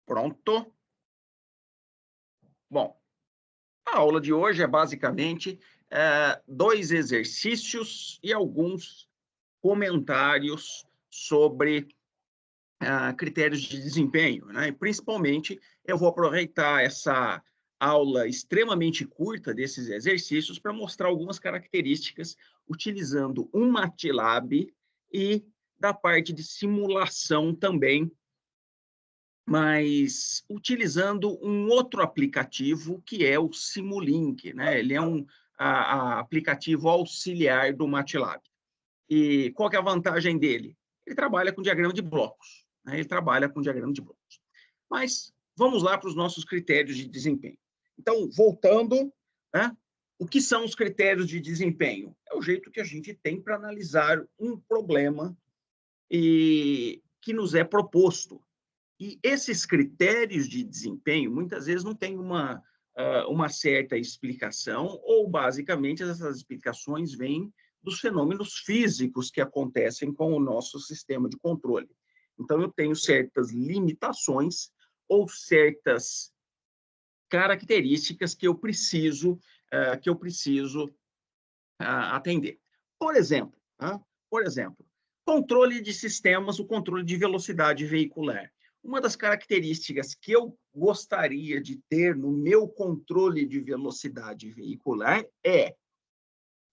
Pronto? Bom, a aula de hoje é basicamente dois exercícios e alguns comentários sobre critérios de desempenho, né? E principalmente eu vou aproveitar essa aula extremamente curta desses exercícios para mostrar algumas características utilizando um MATLAB e da parte de simulação também, mas utilizando um outro aplicativo que é o Simulink, né? Ele é um aplicativo auxiliar do MATLAB. E qual que é a vantagem dele? Ele trabalha com diagrama de blocos, né? Ele trabalha com diagrama de blocos. Mas vamos lá para os nossos critérios de desempenho. Então, voltando, né? O que são os critérios de desempenho? É o jeito que a gente tem para analisar um problema e que nos é proposto. E esses critérios de desempenho, muitas vezes, não têm uma certa explicação, ou, basicamente, essas explicações vêm dos fenômenos físicos que acontecem com o nosso sistema de controle. Então, eu tenho certas limitações ou certas características que eu preciso, atender. Por exemplo, controle de sistemas, o controle de velocidade veicular. Uma das características que eu gostaria de ter no meu controle de velocidade veicular é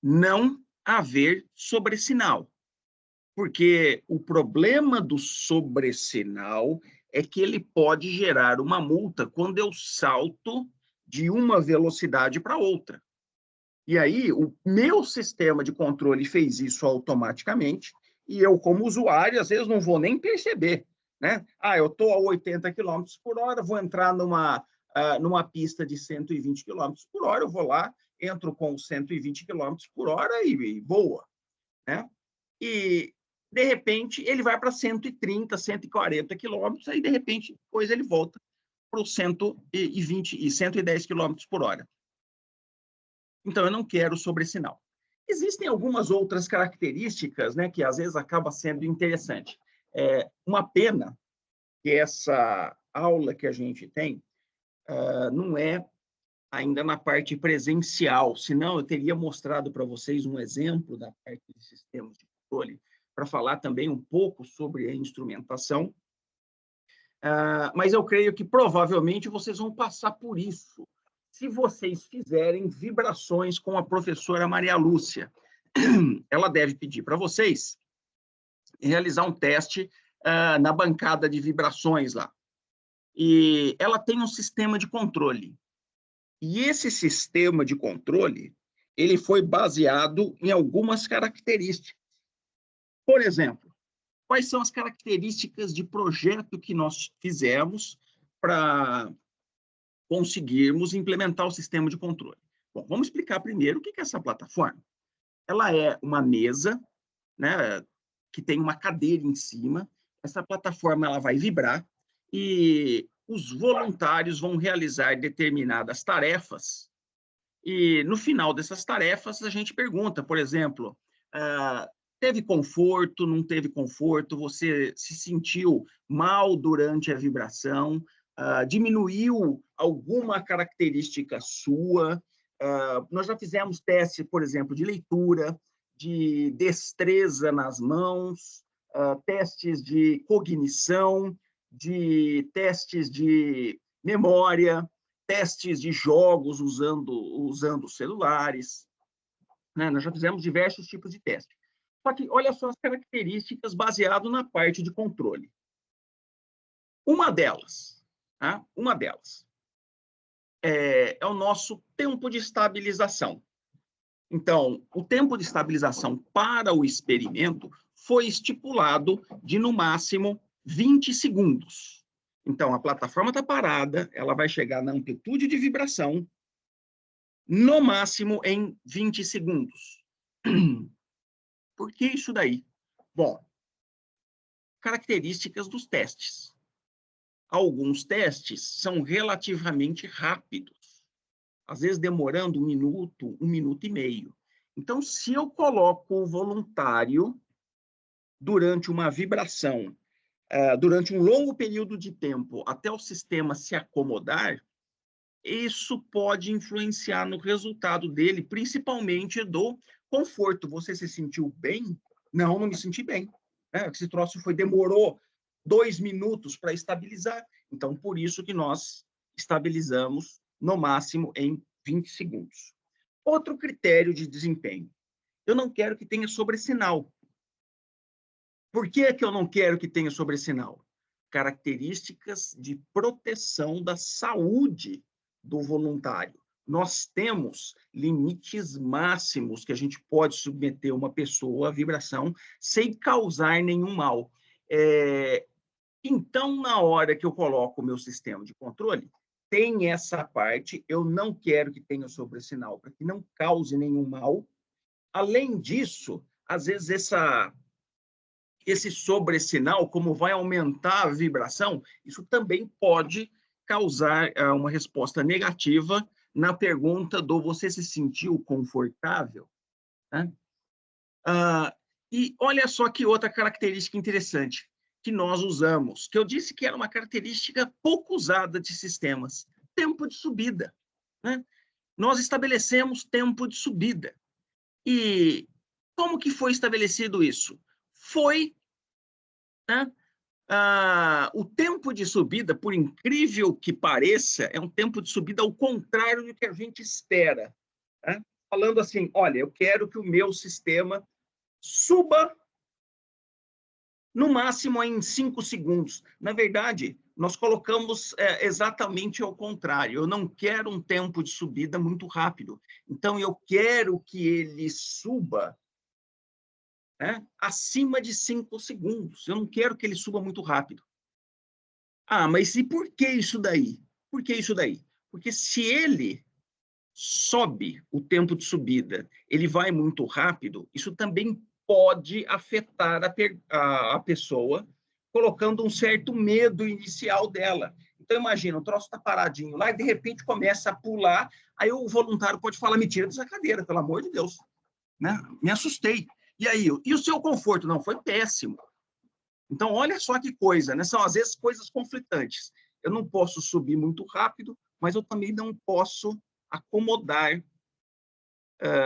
não haver sobressinal, porque o problema do sobressinal é que ele pode gerar uma multa quando eu salto de uma velocidade para outra. E aí, o meu sistema de controle fez isso automaticamente, e eu, como usuário, às vezes não vou nem perceber, né? Eu estou a 80 km por hora, vou entrar numa pista de 120 km por hora, eu vou lá, entro com 120 km por hora e voa, né? E, de repente, ele vai para 130, 140 km, aí, de repente, depois ele volta para os 120 e 110 km por hora. Então, eu não quero sobressinal. Existem algumas outras características, né, que às vezes acaba sendo interessante. Uma pena que essa aula que a gente tem não é ainda na parte presencial, senão eu teria mostrado para vocês um exemplo da parte de sistemas de controle, para falar também um pouco sobre a instrumentação, mas eu creio que provavelmente vocês vão passar por isso, se vocês fizerem vibrações com a professora Maria Lúcia. Ela deve pedir para vocês realizar um teste na bancada de vibrações lá. E ela tem um sistema de controle. E esse sistema de controle, ele foi baseado em algumas características. Por exemplo, quais são as características de projeto que nós fizemos para conseguirmos implementar o sistema de controle? Bom, vamos explicar primeiro o que é essa plataforma. Ela é uma mesa, né, que tem uma cadeira em cima. Essa plataforma ela vai vibrar e os voluntários vão realizar determinadas tarefas. E no final dessas tarefas a gente pergunta, por exemplo, teve conforto, não teve conforto, você se sentiu mal durante a vibração, diminuiu alguma característica sua. Nós já fizemos testes, por exemplo, de leitura, de destreza nas mãos, testes de cognição, de testes de memória, testes de jogos usando celulares, né? Nós já fizemos diversos tipos de testes. Só que olha só as características baseado na parte de controle. Uma delas é o nosso tempo de estabilização. Então, o tempo de estabilização para o experimento foi estipulado de, no máximo, 20 segundos. Então, a plataforma está parada, ela vai chegar na amplitude de vibração, no máximo em 20 segundos. Por que isso daí? Bom, características dos testes. Alguns testes são relativamente rápidos, às vezes demorando 1 minuto e meio. Então, se eu coloco o voluntário durante uma vibração durante um longo período de tempo até o sistema se acomodar, isso pode influenciar no resultado dele, principalmente do conforto. Você se sentiu bem? Não, não me senti bem. Esse troço demorou 2 minutos para estabilizar. Então, por isso que nós estabilizamos no máximo em 20 segundos. Outro critério de desempenho. Eu não quero que tenha sobressinal. Por que que eu não quero que tenha sobressinal? Características de proteção da saúde do voluntário. Nós temos limites máximos que a gente pode submeter uma pessoa à vibração sem causar nenhum mal. Então, na hora que eu coloco o meu sistema de controle, tem essa parte, eu não quero que tenha sobressinal, para que não cause nenhum mal. Além disso, às vezes esse sobressinal, como vai aumentar a vibração, isso também pode causar uma resposta negativa na pergunta do você se sentiu confortável? Né? E olha só que outra característica interessante que nós usamos, que eu disse que era uma característica pouco usada de sistemas, tempo de subida. Né? Nós estabelecemos tempo de subida. E como que foi estabelecido isso? Foi, né, o tempo de subida, por incrível que pareça, é um tempo de subida ao contrário do que a gente espera. Né? Falando assim, olha, eu quero que o meu sistema suba no máximo em 5 segundos. Na verdade, nós colocamos exatamente ao contrário. Eu não quero um tempo de subida muito rápido. Então, eu quero que ele suba, né, acima de 5 segundos. Eu não quero que ele suba muito rápido. Mas e por que isso daí? Por que isso daí? Porque se ele sobe o tempo de subida, ele vai muito rápido, isso também pode afetar a pessoa, colocando um certo medo inicial dela. Então, imagina, o troço está paradinho lá e, de repente, começa a pular, aí o voluntário pode falar, me tira dessa cadeira, pelo amor de Deus. Né? Me assustei. E aí, e o seu conforto? Não, foi péssimo. Então, olha só que coisa, né? São, às vezes, coisas conflitantes. Eu não posso subir muito rápido, mas eu também não posso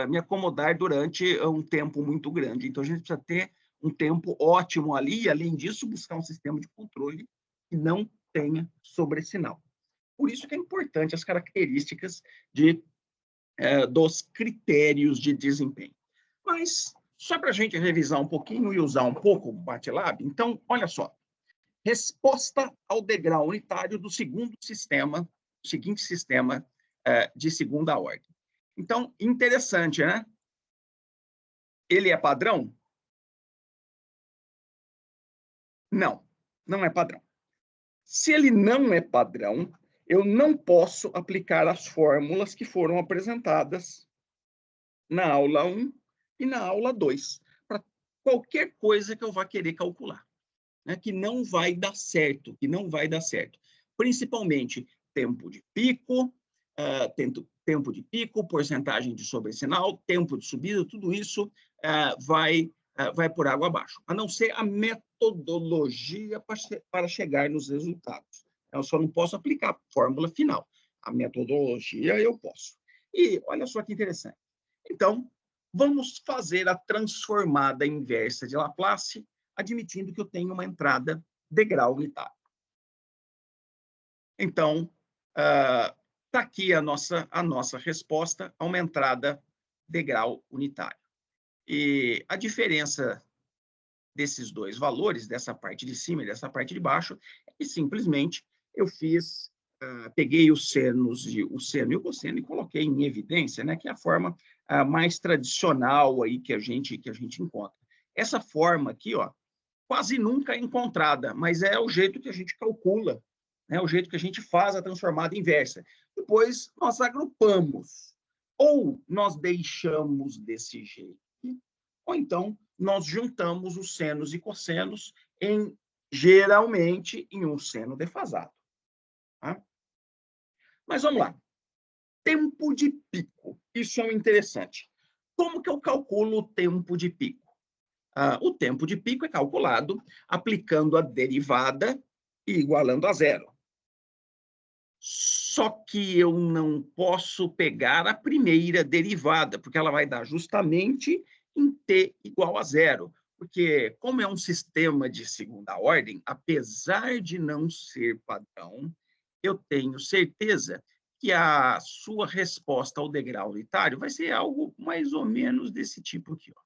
me acomodar durante um tempo muito grande. Então, a gente precisa ter um tempo ótimo ali e, além disso, buscar um sistema de controle que não tenha sobressinal. Por isso que é importante as características dos critérios de desempenho. Mas, só para a gente revisar um pouquinho e usar um pouco o MATLAB, então, olha só. Resposta ao degrau unitário do seguinte sistema de segunda ordem. Então, interessante, né? Ele é padrão? Não, não é padrão. Se ele não é padrão, eu não posso aplicar as fórmulas que foram apresentadas na aula 1 e na aula 2, para qualquer coisa que eu vá querer calcular, né? Que não vai dar certo, Principalmente tempo de pico, tempo de pico, porcentagem de sobressinal, tempo de subida, tudo isso vai por água abaixo, a não ser a metodologia para chegar nos resultados. Eu só não posso aplicar a fórmula final. A metodologia eu posso. E olha só que interessante. Então, vamos fazer a transformada inversa de Laplace, admitindo que eu tenho uma entrada degrau unitário. Então, está aqui a nossa resposta a uma entrada degrau unitário. E a diferença desses dois valores, dessa parte de cima e dessa parte de baixo, é que simplesmente eu peguei o seno e o cosseno e coloquei em evidência, né, que é a forma mais tradicional aí que a gente encontra. Essa forma aqui, ó, quase nunca é encontrada, mas é o jeito que a gente calcula, né? O jeito que a gente faz a transformada inversa. Depois, nós agrupamos. Ou nós deixamos desse jeito, ou então nós juntamos os senos e cossenos geralmente em um seno defasado. Tá? Mas vamos lá. Tempo de pico. Isso é interessante. Como que eu calculo o tempo de pico? O tempo de pico é calculado aplicando a derivada e igualando a zero. Só que eu não posso pegar a primeira derivada, porque ela vai dar justamente em t igual a zero. Porque, como é um sistema de segunda ordem, apesar de não ser padrão, eu tenho certeza que a sua resposta ao degrau unitário vai ser algo mais ou menos desse tipo aqui, ó.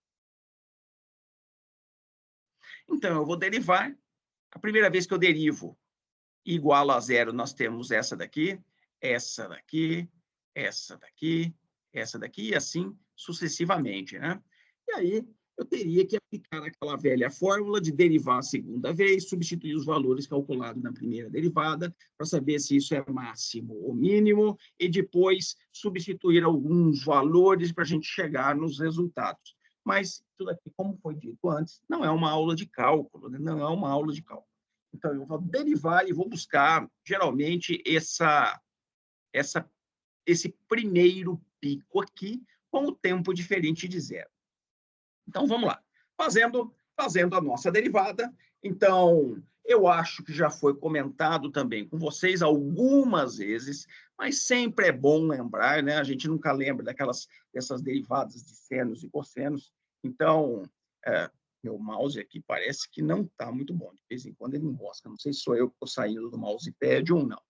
Então, eu vou derivar. A primeira vez que eu derivo igual a zero, nós temos essa daqui, essa daqui, essa daqui, essa daqui, e assim sucessivamente, né? E aí, eu teria que aplicar aquela velha fórmula de derivar a segunda vez, substituir os valores calculados na primeira derivada, para saber se isso é máximo ou mínimo, e depois substituir alguns valores para a gente chegar nos resultados. Mas tudo aqui, como foi dito antes, não é uma aula de cálculo, né? Não é uma aula de cálculo. Então, eu vou derivar e vou buscar, geralmente, esse primeiro pico aqui, com o tempo diferente de zero. Então, vamos lá. Fazendo a nossa derivada. Então, eu acho que já foi comentado também com vocês algumas vezes, mas sempre é bom lembrar, né? A gente nunca lembra dessas derivadas de senos e cossenos. Então, meu mouse aqui parece que não está muito bom. De vez em quando ele enrosca. Não sei se sou eu que estou saindo do mousepad ou não.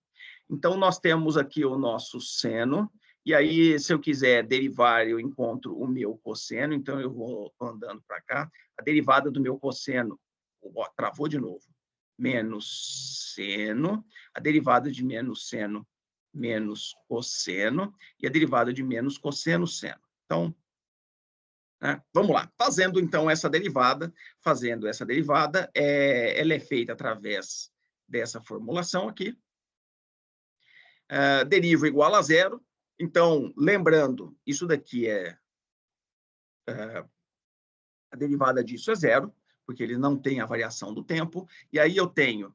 Então, nós temos aqui o nosso seno. E aí, se eu quiser derivar, eu encontro o meu cosseno. Então, eu vou andando para cá. A derivada do meu cosseno, travou de novo, menos seno. A derivada de menos seno, menos cosseno. E a derivada de menos cosseno, seno. Então, vamos lá. Fazendo, então, essa derivada, ela é feita através dessa formulação aqui. Deriva igual a zero. Então, lembrando, isso daqui a derivada disso é zero, porque ele não tem a variação do tempo. E aí eu tenho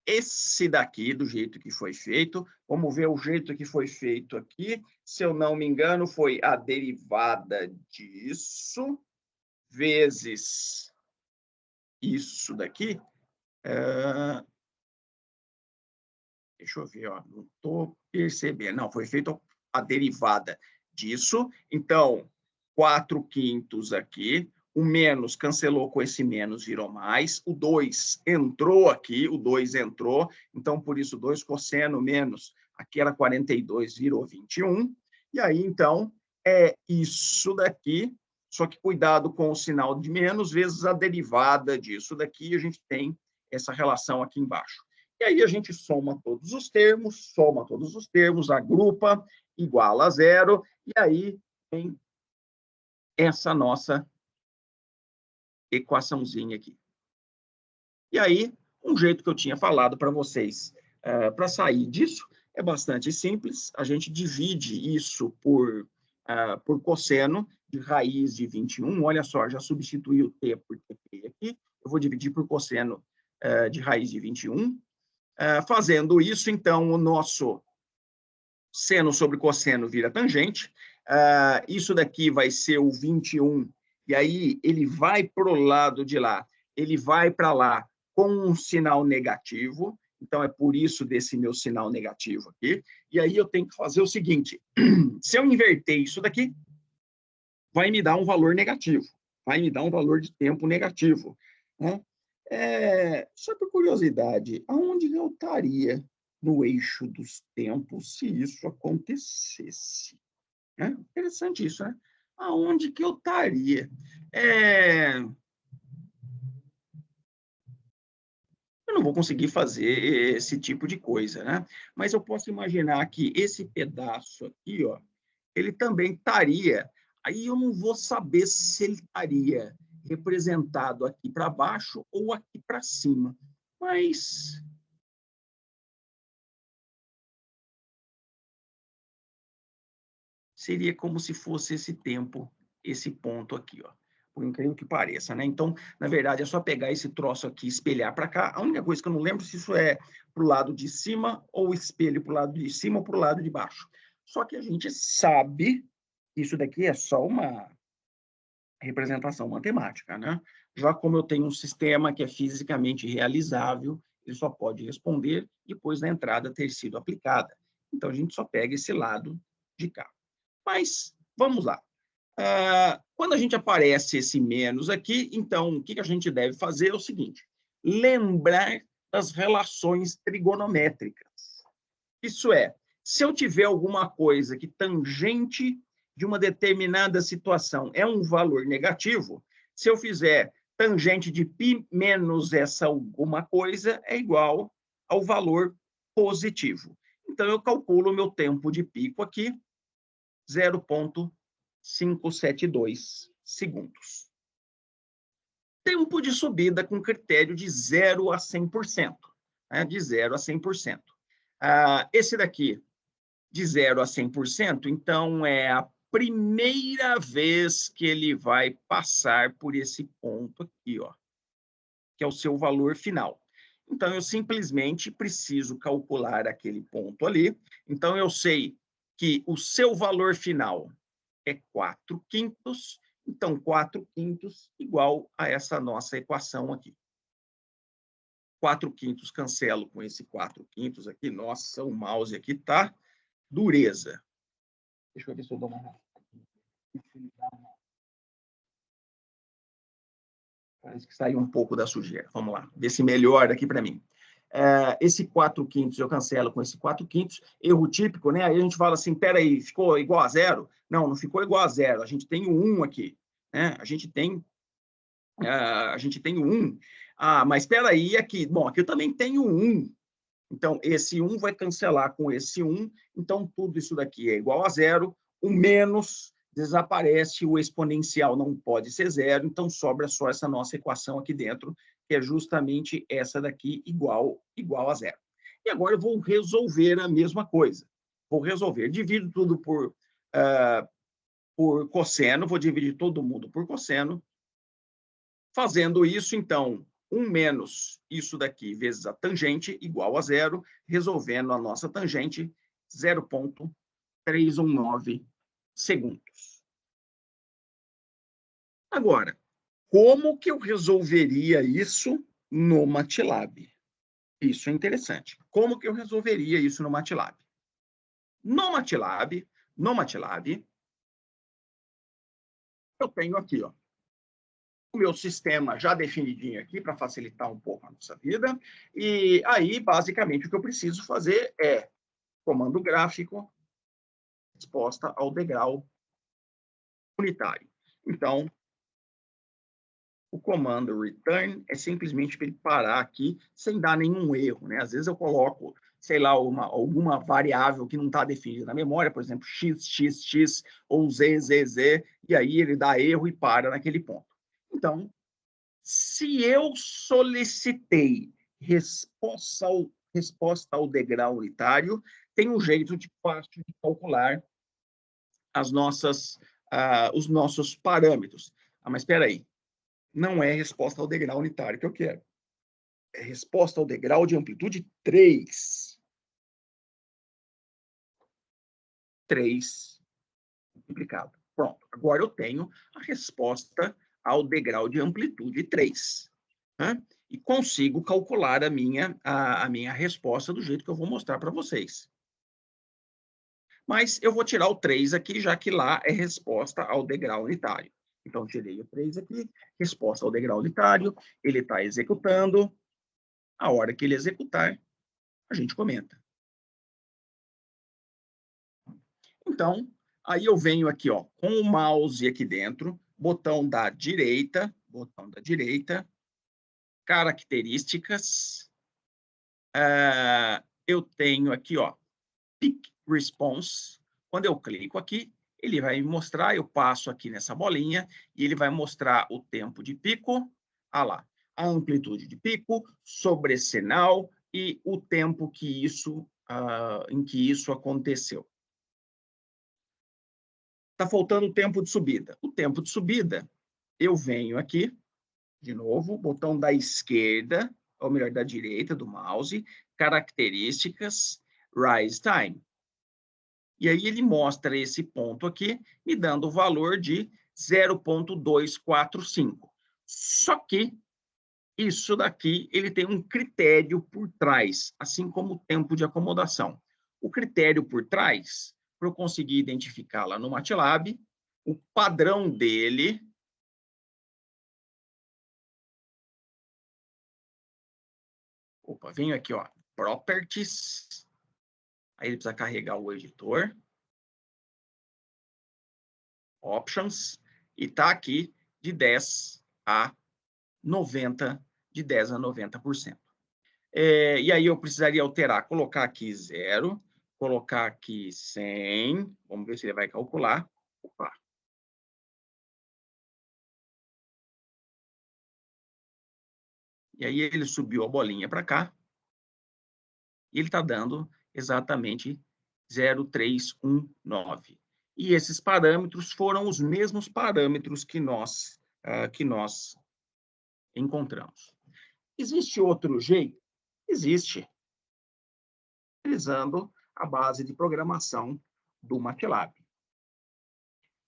esse daqui, do jeito que foi feito. Vamos ver o jeito que foi feito aqui. Se eu não me engano, foi a derivada disso vezes isso daqui. Deixa eu ver, ó, não estou percebendo. Não, foi feita a derivada disso. Então, 4/5 aqui. O menos cancelou com esse menos, virou mais. O 2 entrou aqui, o 2 entrou. Então, por isso, 2 cosseno menos. Aqui era 42, virou 21. E aí, então, é isso daqui. Só que cuidado com o sinal de menos, vezes a derivada disso daqui. A gente tem essa relação aqui embaixo. E aí a gente soma todos os termos, agrupa, iguala a zero, e aí tem essa nossa equaçãozinha aqui. E aí, um jeito que eu tinha falado para vocês para sair disso é bastante simples. A gente divide isso por cosseno de raiz de 21. Olha só, já substituí o t por tp aqui. Eu vou dividir por cosseno de raiz de 21. Fazendo isso, então, o nosso seno sobre cosseno vira tangente. Isso daqui vai ser o 21, e aí ele vai para o lado de lá, ele vai para lá com um sinal negativo, então é por isso desse meu sinal negativo aqui. E aí eu tenho que fazer o seguinte, se eu inverter isso daqui, vai me dar um valor negativo, vai me dar um valor de tempo negativo, né? Só por curiosidade, aonde eu estaria no eixo dos tempos se isso acontecesse? Interessante isso, né? Aonde que eu estaria? Eu não vou conseguir fazer esse tipo de coisa, né? Mas eu posso imaginar que esse pedaço aqui, ó, ele também estaria. Aí eu não vou saber se ele estaria representado aqui para baixo ou aqui para cima. Mas seria como se fosse esse tempo, esse ponto aqui, ó. Por incrível que pareça, né? Então, na verdade, é só pegar esse troço aqui e espelhar para cá. A única coisa que eu não lembro se isso é para o lado de cima ou espelho para o lado de cima ou para o lado de baixo. Só que a gente sabe que isso daqui é só representação matemática, né? Já como eu tenho um sistema que é fisicamente realizável, ele só pode responder depois da entrada ter sido aplicada. Então, a gente só pega esse lado de cá. Mas, vamos lá. Quando a gente aparece esse menos aqui, então, o que a gente deve fazer é o seguinte: lembrar das relações trigonométricas. Isso é, se eu tiver alguma coisa que tangente de uma determinada situação é um valor negativo, se eu fizer tangente de π menos essa alguma coisa é igual ao valor positivo. Então, eu calculo o meu tempo de pico aqui, 0,572 segundos. Tempo de subida com critério de 0 a 100%, né? De 0 a 100%. Esse daqui, de 0 a 100%, então é a primeira vez que ele vai passar por esse ponto aqui, ó, que é o seu valor final. Então, eu simplesmente preciso calcular aquele ponto ali. Então, eu sei que o seu valor final é 4/5, então 4/5 igual a essa nossa equação aqui. 4/5 cancelo com esse 4/5 aqui. Nossa, o mouse aqui tá dureza. Deixa eu ver se eu dou uma... Parece que saiu um pouco da sujeira. Vamos lá, ver se melhora aqui para mim. Esse 4/5 eu cancelo com esse 4/5, erro típico, né? Aí a gente fala assim, peraí, ficou igual a 0? Não, não ficou igual a 0, a gente tem o 1 aqui, né? A gente tem o 1. Mas espera aí, aqui, bom, aqui eu também tenho 1. Então, esse 1 vai cancelar com esse 1, então tudo isso daqui é igual a 0, o menos desaparece, o exponencial não pode ser 0, então sobra só essa nossa equação aqui dentro, que é justamente essa daqui, igual a 0. E agora eu vou resolver a mesma coisa. Vou resolver, divido tudo por cosseno, vou dividir todo mundo por cosseno. Fazendo isso, então, 1 menos isso daqui vezes a tangente igual a 0, resolvendo a nossa tangente, 0,319 segundos. Agora, como que eu resolveria isso no MATLAB? Isso é interessante. Como que eu resolveria isso no MATLAB? No MATLAB, eu tenho aqui, ó, o meu sistema já definidinho aqui para facilitar um pouco a nossa vida. E aí, basicamente, o que eu preciso fazer é comando gráfico, resposta ao degrau unitário. Então, o comando return é simplesmente para ele parar aqui sem dar nenhum erro, né? Às vezes eu coloco, sei lá, alguma variável que não está definida na memória, por exemplo, x ou z, e aí ele dá erro e para naquele ponto. Então, se eu solicitei resposta ao degrau unitário, tem um jeito fácil de calcular os nossos parâmetros. Mas espera aí, não é resposta ao degrau unitário que eu quero. É resposta ao degrau de amplitude 3. 3 multiplicado. Pronto, agora eu tenho a resposta ao degrau de amplitude 3. Né? E consigo calcular a minha resposta do jeito que eu vou mostrar para vocês. Mas eu vou tirar o 3 aqui, já que lá é resposta ao degrau unitário. Então, tirei o 3 aqui, resposta ao degrau unitário, ele está executando. A hora que ele executar, a gente comenta. Então, aí eu venho aqui, ó, com o mouse aqui dentro, botão da direita, características. Eu tenho aqui, ó, Peak Response. Quando eu clico aqui, ele vai me mostrar, eu passo aqui nessa bolinha, e ele vai mostrar o tempo de pico, lá, a amplitude de pico, sobressenal e o tempo que em que isso aconteceu. Está faltando o tempo de subida. O tempo de subida, eu venho aqui, de novo, botão da esquerda, ou melhor, da direita do mouse, características, Rise Time. E aí ele mostra esse ponto aqui, me dando o valor de 0,245. Só que isso daqui ele tem um critério por trás, assim como o tempo de acomodação. O critério por trás, para eu conseguir identificar lá no MATLAB, o padrão dele. Opa, venho aqui, ó, Properties. Aí ele precisa carregar o editor. Options. E está aqui de 10 a 90%, de 10 a 90%. E aí eu precisaria alterar, colocar aqui 0, colocar aqui 100. Vamos ver se ele vai calcular. Opa. E aí ele subiu a bolinha para cá. E ele está dando exatamente 0,319. E esses parâmetros foram os mesmos parâmetros que nós encontramos. Existe outro jeito? Existe. Utilizando a base de programação do MATLAB.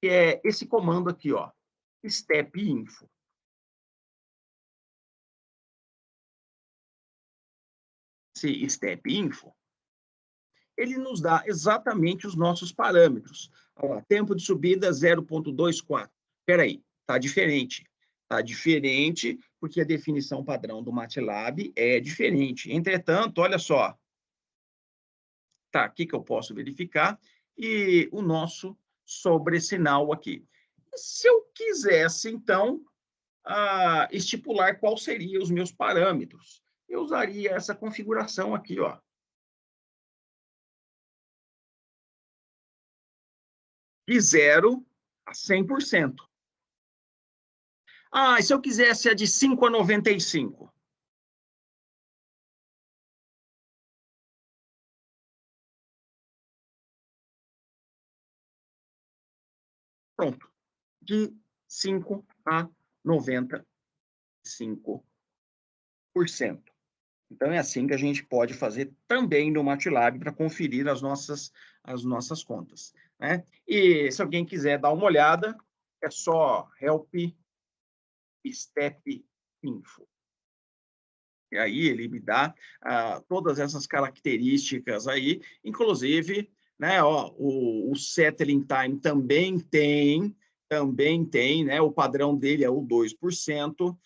Que é esse comando aqui, ó, step-info. Esse step-info, ele nos dá exatamente os nossos parâmetros. Olha lá, tempo de subida 0,24. Espera aí, está diferente. Está diferente porque a definição padrão do MATLAB é diferente. Entretanto, olha só. Tá, aqui que eu posso verificar. E o nosso sobressinal aqui. Se eu quisesse, então, estipular qual seriam os meus parâmetros, eu usaria essa configuração aqui, ó. De 0 a 100%. E se eu quisesse a de 5 a 95? Pronto. De 5 a 95%. Então, é assim que a gente pode fazer também no MATLAB para conferir as nossas contas, né? E se alguém quiser dar uma olhada, é só help step info. E aí ele me dá todas essas características aí, inclusive, né, ó, o settling time também tem, né, o padrão dele é o 2%,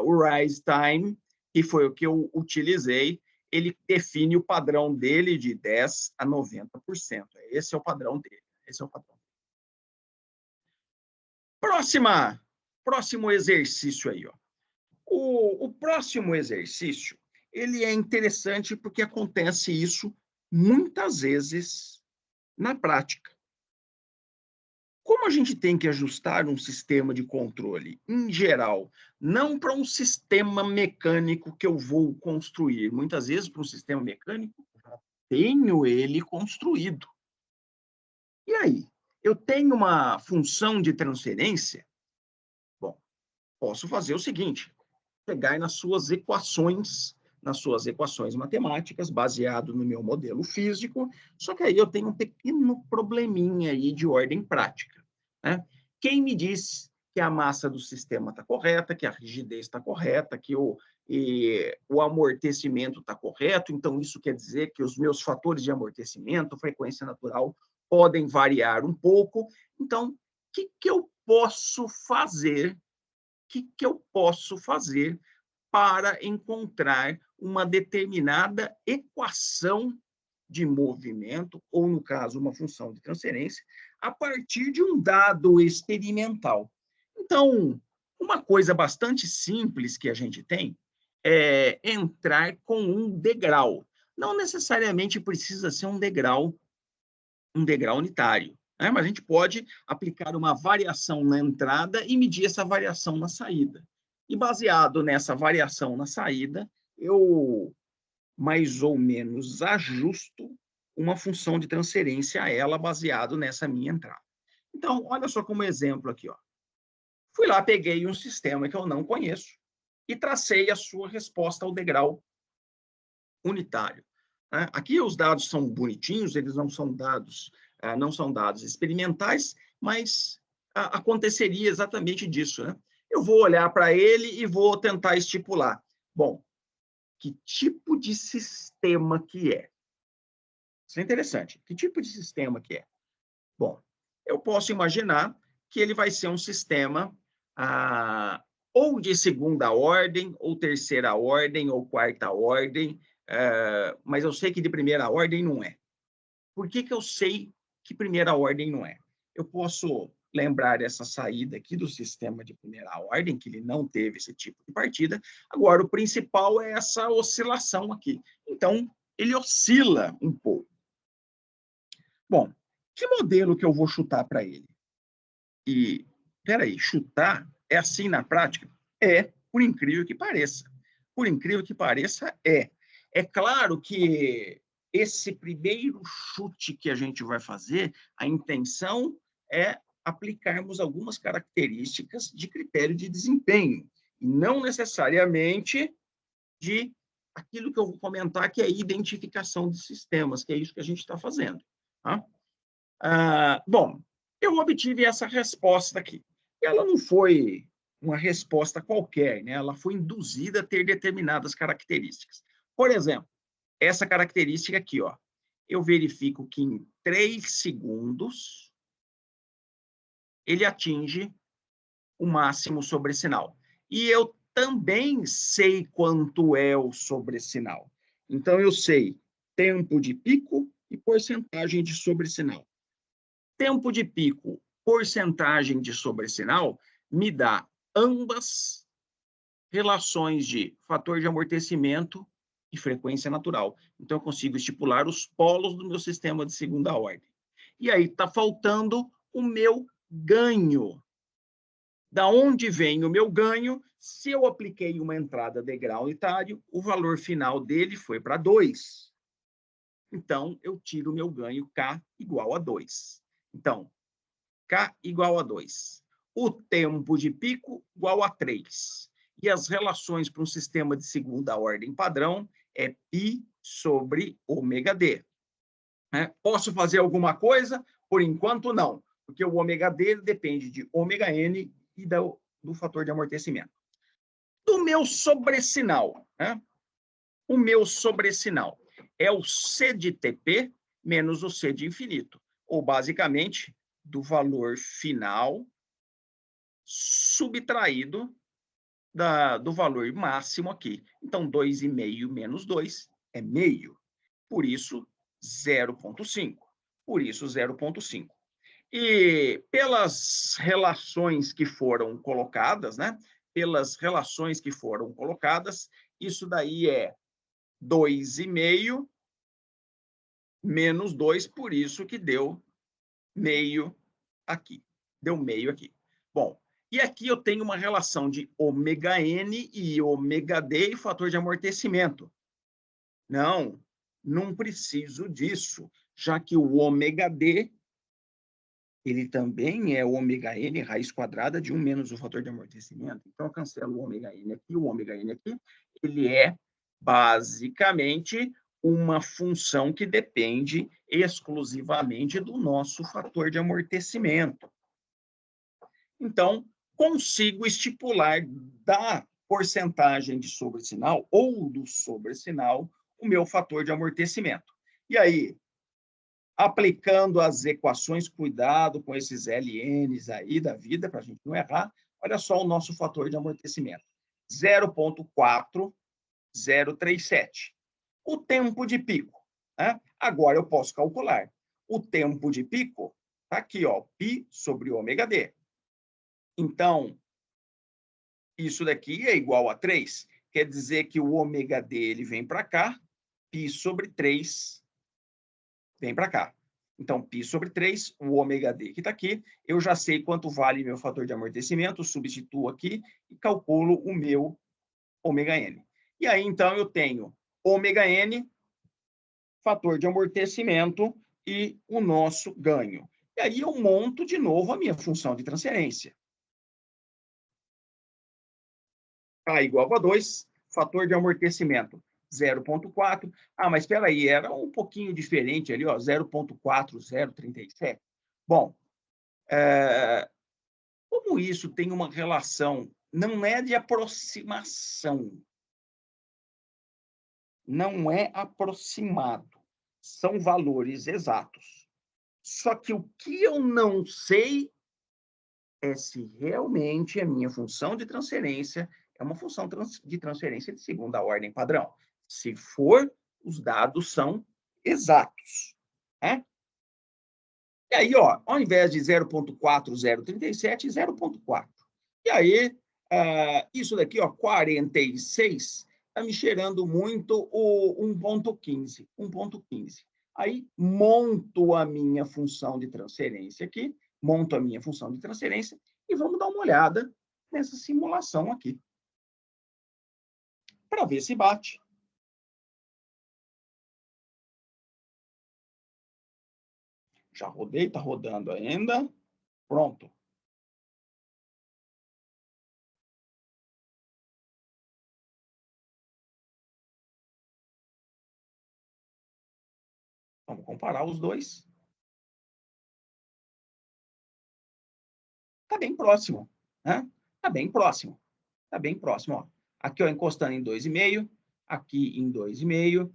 o rise time, que foi o que eu utilizei, ele define o padrão dele de 10 a 90%. Esse é o padrão dele, esse é o padrão. Próximo exercício aí, ó. O próximo exercício, ele é interessante porque acontece isso muitas vezes na prática. Como a gente tem que ajustar um sistema de controle, em geral, não para um sistema mecânico que eu vou construir, muitas vezes para um sistema mecânico, já tenho ele construído. E aí? Eu tenho uma função de transferência? Bom, posso fazer o seguinte, pegar nas suas equações matemáticas, baseado no meu modelo físico, só que aí eu tenho um pequeno probleminha aí de ordem prática, né? Quem me diz que a massa do sistema está correta, que a rigidez está correta, que o amortecimento está correto, então isso quer dizer que os meus fatores de amortecimento, frequência natural, podem variar um pouco. Então, o que eu posso fazer? O que eu posso fazer para encontrar uma determinada equação de movimento, ou, no caso, uma função de transferência, a partir de um dado experimental? Então, uma coisa bastante simples que a gente tem é entrar com um degrau. Não necessariamente precisa ser um degrau unitário, né? Mas a gente pode aplicar uma variação na entrada e medir essa variação na saída. E baseado nessa variação na saída, eu mais ou menos ajusto uma função de transferência a ela baseado nessa minha entrada. Então, olha só como exemplo aqui, ó. Fui lá, peguei um sistema que eu não conheço e tracei a sua resposta ao degrau unitário. Aqui os dados são bonitinhos, eles não são dados experimentais, mas aconteceria exatamente disso, né? Eu vou olhar para ele e vou tentar estipular. Bom, que tipo de sistema que é? Isso é interessante. Que tipo de sistema que é? Bom, eu posso imaginar que ele vai ser um sistema ou de segunda ordem, ou terceira ordem, ou quarta ordem, mas eu sei que de primeira ordem não é. Por que eu sei que primeira ordem não é? Eu posso lembrar essa saída aqui do sistema de primeira ordem, que ele não teve esse tipo de partida. Agora, o principal é essa oscilação aqui. Então, ele oscila um pouco. Bom, que modelo que eu vou chutar para ele? E, peraí, chutar é assim na prática? É, por incrível que pareça. Por incrível que pareça, é. É claro que esse primeiro chute que a gente vai fazer, a intenção é aplicarmos algumas características de critério de desempenho, e não necessariamente de aquilo que eu vou comentar, que é a identificação de sistemas, que é isso que a gente está fazendo. Tá? Bom, eu obtive essa resposta aqui. Ela não foi uma resposta qualquer, né? Ela foi induzida a ter determinadas características. Por exemplo, essa característica aqui, ó, eu verifico que em 3 segundos ele atinge o máximo sobressinal. E eu também sei quanto é o sobressinal. Então, eu sei tempo de pico e porcentagem de sobressinal. Tempo de pico, porcentagem de sobressinal, me dá ambas relações de fator de amortecimento e frequência natural. Então, eu consigo estipular os polos do meu sistema de segunda ordem. E aí está faltando o meu ganho. Da onde vem o meu ganho? Se eu apliquei uma entrada de grau unitário, o valor final dele foi para 2. Então, eu tiro o meu ganho K igual a 2. Então, K igual a 2. O tempo de pico igual a 3. E as relações para um sistema de segunda ordem padrão é π sobre ômega d. Posso fazer alguma coisa? Por enquanto, não, porque o ômega d depende de ômega n e do fator de amortecimento. Do meu sobressinal, né? O meu sobressinal é o C de TP menos o C de infinito, ou basicamente do valor final subtraído do valor máximo aqui. Então, 2,5 menos 2 é meio. Por isso, 0,5. Por isso, 0,5. E pelas relações que foram colocadas, né? Pelas relações que foram colocadas, isso daí é 2,5 menos 2, por isso que deu meio aqui. Deu meio aqui. Bom, e aqui eu tenho uma relação de ômega n e ômega d e fator de amortecimento. Não, não preciso disso, já que o ômega d ele também é ômega n raiz quadrada de 1 menos o fator de amortecimento. Então, eu cancelo o ômega n aqui, o ômega n aqui. Ele é, basicamente, uma função que depende exclusivamente do nosso fator de amortecimento. Então, consigo estipular da porcentagem de sobressinal ou do sobressinal o meu fator de amortecimento. E aí, aplicando as equações, cuidado com esses LNs aí da vida, para a gente não errar, olha só o nosso fator de amortecimento, 0,4037. O tempo de pico, né? Agora eu posso calcular. O tempo de pico está aqui, ó, π sobre ômega d. Então, isso daqui é igual a 3. Quer dizer que o ômega d ele vem para cá, π sobre 3 vem para cá. Então, π sobre 3, o ômega d que está aqui, eu já sei quanto vale meu fator de amortecimento, substituo aqui e calculo o meu ômega n. E aí, então, eu tenho ômega n, fator de amortecimento e o nosso ganho. E aí eu monto de novo a minha função de transferência. K igual a 2, fator de amortecimento 0,4. Mas espera aí, era um pouquinho diferente ali, ó, 0,4037. Bom, como isso tem uma relação, não é de aproximação, não é aproximado, são valores exatos. Só que o que eu não sei é se realmente a minha função de transferência é uma função de transferência de segunda ordem padrão. Se for, os dados são exatos, né? E aí, ó, ao invés de 0,4037, 0,4. E aí, isso daqui, ó, 46, está me cheirando muito o 1,15. 1,15. Aí, monto a minha função de transferência aqui, monto a minha função de transferência e vamos dar uma olhada nessa simulação aqui, para ver se bate. Já rodei, está rodando ainda. Pronto. Vamos comparar os dois. Está bem próximo, né? Está bem próximo. Está bem próximo, ó. Aqui, ó, encostando em 2,5, aqui em 2,5.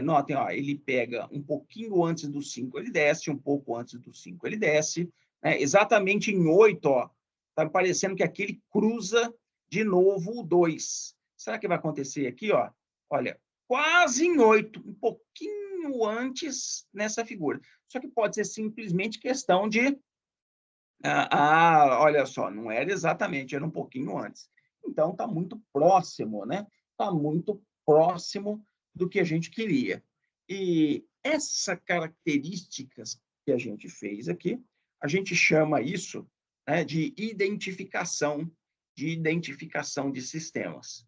Notem, ó, ele pega um pouquinho antes do 5, ele desce, um pouco antes do 5, ele desce. Né? Exatamente em 8, ó, tá parecendo que aqui ele cruza de novo o 2. Será que vai acontecer aqui, ó? Olha, quase em 8, um pouquinho antes nessa figura. Só que pode ser simplesmente questão de olha só, não era exatamente, era um pouquinho antes. Então, está muito próximo, né? Está muito próximo do que a gente queria. E essas características que a gente fez aqui, a gente chama isso, né, de identificação de sistemas.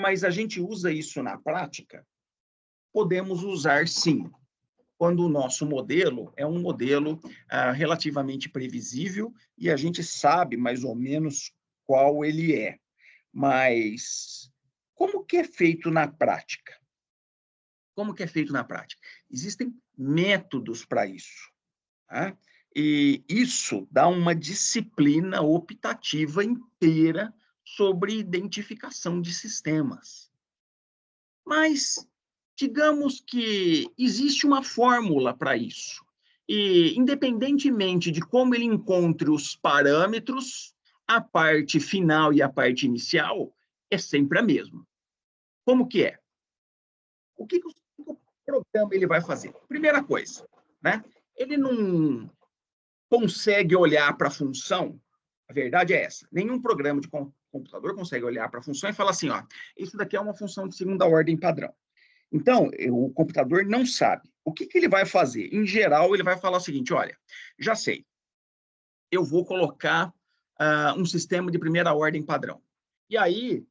Mas a gente usa isso na prática? Podemos usar, sim, quando o nosso modelo é um modelo relativamente previsível e a gente sabe mais ou menos qual ele é. Mas como que é feito na prática? Como que é feito na prática? Existem métodos para isso. Tá? E isso dá uma disciplina optativa inteira sobre identificação de sistemas. Mas digamos que existe uma fórmula para isso. E, independentemente de como ele encontre os parâmetros, a parte final e a parte inicial é sempre a mesma. Como que é? O que o programa ele vai fazer? Primeira coisa, né? Ele não consegue olhar para a função, a verdade é essa, nenhum programa de computador consegue olhar para a função e falar assim, ó, isso daqui é uma função de segunda ordem padrão. Então, o computador não sabe. O que ele vai fazer? Em geral, ele vai falar o seguinte, olha, já sei, eu vou colocar um sistema de primeira ordem padrão. E aí,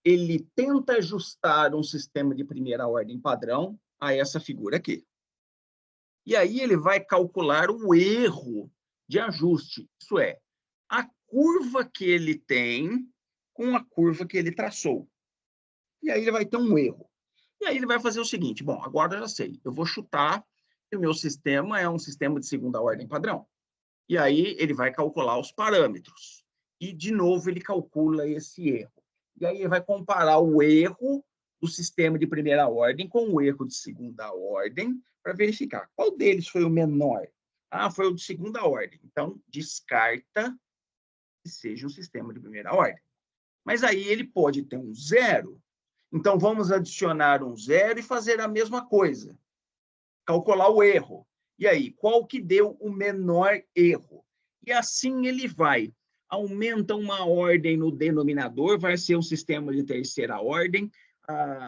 ele tenta ajustar um sistema de primeira ordem padrão a essa figura aqui. E aí, ele vai calcular o erro de ajuste, isso é, a curva que ele tem com a curva que ele traçou. E aí, ele vai ter um erro. E aí ele vai fazer o seguinte, bom, agora eu já sei, eu vou chutar que o meu sistema é um sistema de segunda ordem padrão. E aí ele vai calcular os parâmetros. E, de novo, ele calcula esse erro. E aí ele vai comparar o erro do sistema de primeira ordem com o erro de segunda ordem para verificar qual deles foi o menor. Foi o de segunda ordem. Então, descarta que seja um sistema de primeira ordem. Mas aí ele pode ter um zero. Então, vamos adicionar um zero e fazer a mesma coisa. Calcular o erro. E aí, qual que deu o menor erro? E assim ele vai. Aumenta uma ordem no denominador, vai ser um sistema de terceira ordem.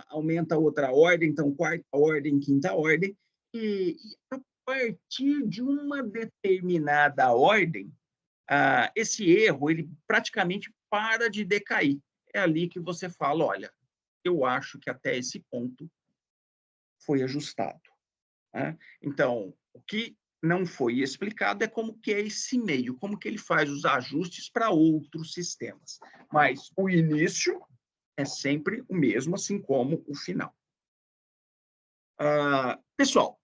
Aumenta outra ordem, então quarta ordem, quinta ordem. E a partir de uma determinada ordem, esse erro ele praticamente para de decair. É ali que você fala, olha, eu acho que até esse ponto foi ajustado. Né? Então, o que não foi explicado é como que é esse meio, como que ele faz os ajustes para outros sistemas. Mas o início é sempre o mesmo, assim como o final. Pessoal,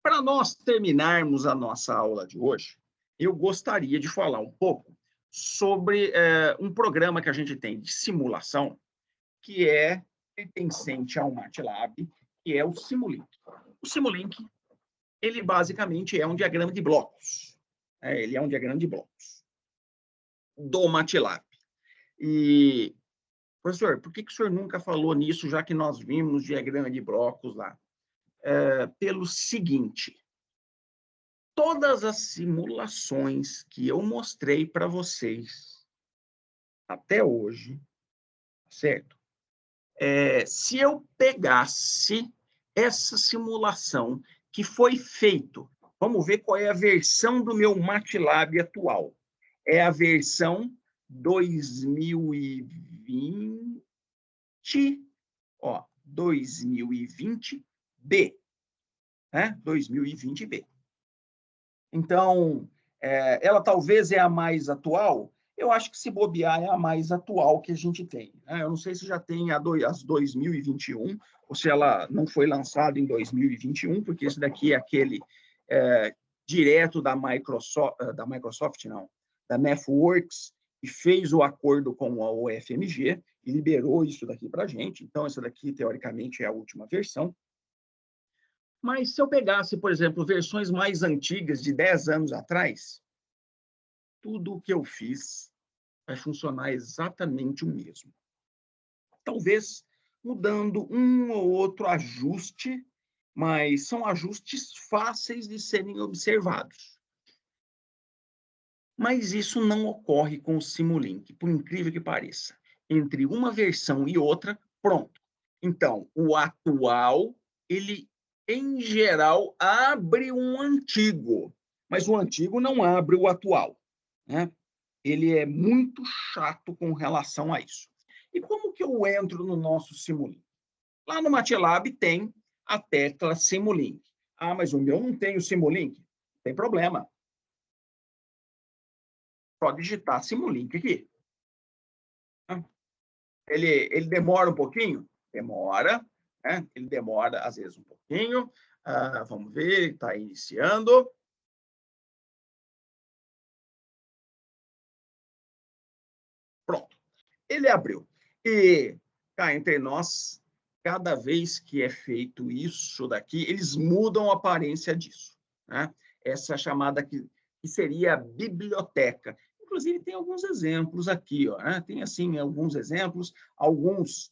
para nós terminarmos a nossa aula de hoje, eu gostaria de falar um pouco sobre um programa que a gente tem de simulação, que é pertencente ao MATLAB, que é o Simulink. O Simulink, ele basicamente é um diagrama de blocos. Ele é um diagrama de blocos do MATLAB. E, professor, por que o senhor nunca falou nisso, já que nós vimos diagrama de blocos lá? Pelo seguinte, todas as simulações que eu mostrei para vocês até hoje, certo? Se eu pegasse essa simulação que foi feito, vamos ver qual é a versão do meu MATLAB atual. É a versão 2020, 2020B, né? 2020B. Então, ela talvez é a mais atual. Eu acho que, se bobear, é a mais atual que a gente tem, né? Eu não sei se já tem as 2021, ou se ela não foi lançada em 2021, porque esse daqui é aquele direto da Microsoft, não, da MathWorks, e fez o acordo com a UFMG e liberou isso daqui para a gente. Então, essa daqui, teoricamente, é a última versão. Mas se eu pegasse, por exemplo, versões mais antigas, de 10 anos atrás, tudo o que eu fiz vai funcionar exatamente o mesmo. Talvez mudando um ou outro ajuste, mas são ajustes fáceis de serem observados. Mas isso não ocorre com o Simulink, por incrível que pareça. Entre uma versão e outra, pronto. Então, o atual, ele, em geral, abre um antigo, mas o antigo não abre o atual, né? Ele é muito chato com relação a isso. E como que eu entro no nosso Simulink? Lá no MATLAB tem a tecla Simulink. Ah, mas o meu não tem o Simulink. Não tem problema. Só digitar Simulink aqui. Ele demora um pouquinho? Demora, né? Ele demora, às vezes, um pouquinho. Vamos ver, está iniciando. Pronto. Ele abriu. E, cá entre nós, cada vez que é feito isso daqui, eles mudam a aparência disso, né? Essa chamada que seria a biblioteca. Inclusive, tem alguns exemplos aqui, né? Tem, assim, alguns exemplos, alguns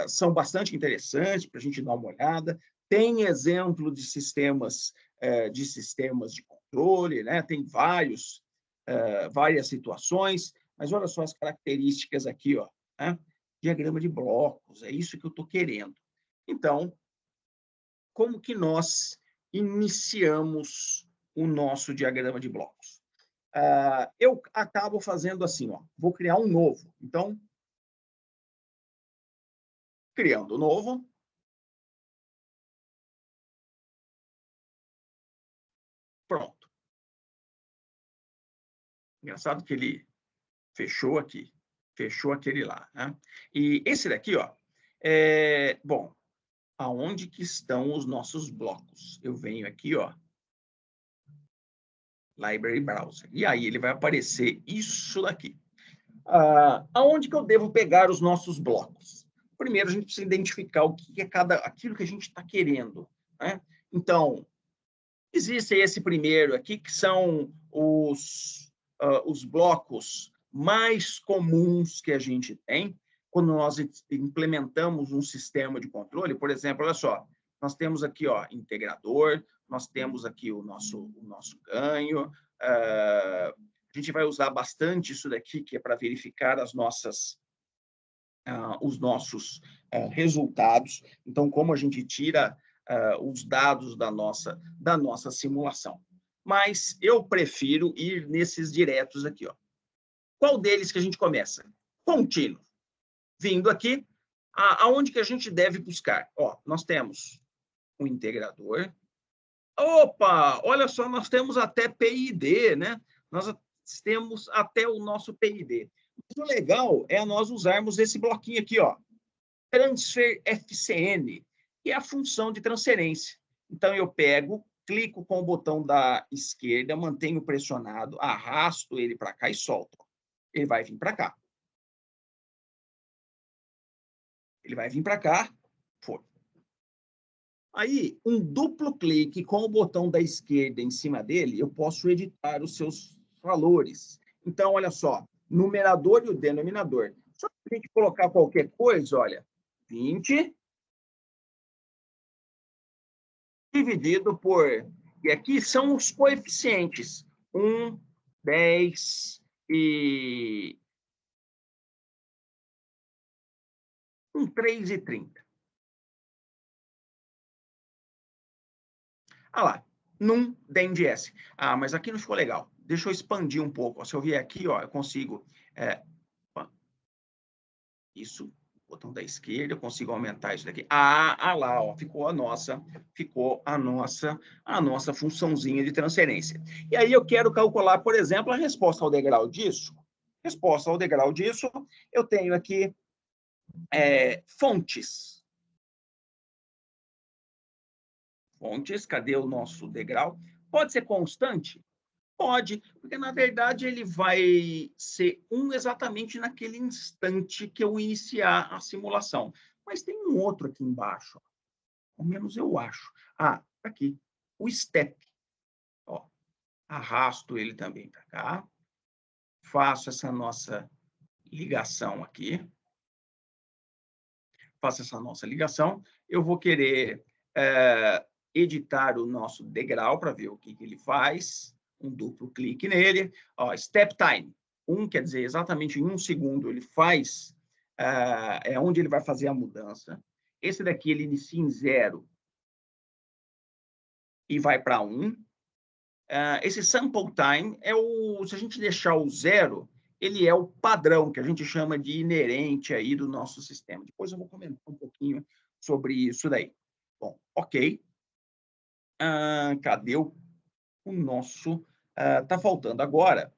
são bastante interessantes para a gente dar uma olhada. Tem exemplo de sistemas de controle, né? Tem várias situações, mas olha só as características aqui, né? Diagrama de blocos, é isso que eu estou querendo. Então, como que nós iniciamos o nosso diagrama de blocos? Eu acabo fazendo assim, vou criar um novo. Então, criando um novo. Pronto. Engraçado que ele fechou aqui, fechou aquele lá, né? E esse daqui, bom, aonde que estão os nossos blocos? Eu venho aqui, Library Browser. E aí ele vai aparecer isso daqui. Aonde que eu devo pegar os nossos blocos? Primeiro, a gente precisa identificar o que é aquilo que a gente está querendo, né? Então, existe esse primeiro aqui, que são os blocos mais comuns que a gente tem quando nós implementamos um sistema de controle. Por exemplo, olha só, nós temos aqui, integrador, nós temos aqui o nosso ganho, a gente vai usar bastante isso daqui, que é para verificar os nossos resultados. Então, como a gente tira os dados da nossa simulação. Mas eu prefiro ir nesses diretos aqui. Qual deles que a gente começa? Contínuo. Vindo aqui, aonde que a gente deve buscar? Nós temos o integrador. Opa, olha só, nós temos até PID, né? Nós temos até o nosso PID. Mas o legal é nós usarmos esse bloquinho aqui, Transfer FCN, que é a função de transferência. Então, eu pego clico com o botão da esquerda, mantenho pressionado, arrasto ele para cá e solto. Ele vai vir para cá. Ele vai vir para cá. Foi. Aí, um duplo clique com o botão da esquerda em cima dele, eu posso editar os seus valores. Então, olha só, numerador e o denominador. Só a gente colocar qualquer coisa, olha, 20 dividido por... E aqui são os coeficientes. 1, 10 e... 3 e 30. Ah lá, num DNDS. Ah, mas aqui não ficou legal. Deixa eu expandir um pouco. Se eu vier aqui, ó, eu consigo... isso, botão da esquerda, eu consigo aumentar isso daqui. Ah lá, ó, ficou a nossa funçãozinha de transferência. E aí eu quero calcular, por exemplo, a resposta ao degrau disso. Resposta ao degrau disso, eu tenho aqui fontes. Fontes, cadê o nosso degrau? Pode ser constante? Pode, porque, na verdade, ele vai ser 1 exatamente naquele instante que eu iniciar a simulação. Mas tem um outro aqui embaixo, ó. Ao menos eu acho. Ah, aqui, o step. Ó, arrasto ele também para cá. Faço essa nossa ligação aqui. Faço essa nossa ligação. Eu vou querer editar o nosso degrau para ver o que ele faz. Um duplo clique nele. Ó, step time. Quer dizer, exatamente em 1 segundo ele faz, é onde ele vai fazer a mudança. Esse daqui ele inicia em 0 e vai para 1. Esse sample time se a gente deixar o 0, ele é o padrão, que a gente chama de inerente aí do nosso sistema. Depois eu vou comentar um pouquinho sobre isso daí. Bom, ok. Cadê o nosso... Está faltando agora.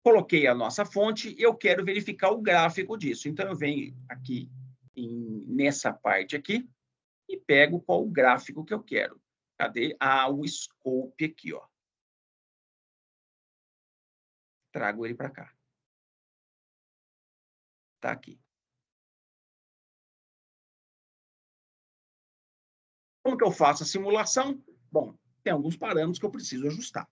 Coloquei a nossa fonte e eu quero verificar o gráfico disso. Então, eu venho aqui nessa parte aqui e pego qual o gráfico que eu quero. Cadê? O scope aqui, ó. Trago ele para cá. Está aqui. Como que eu faço a simulação? Bom, tem alguns parâmetros que eu preciso ajustar.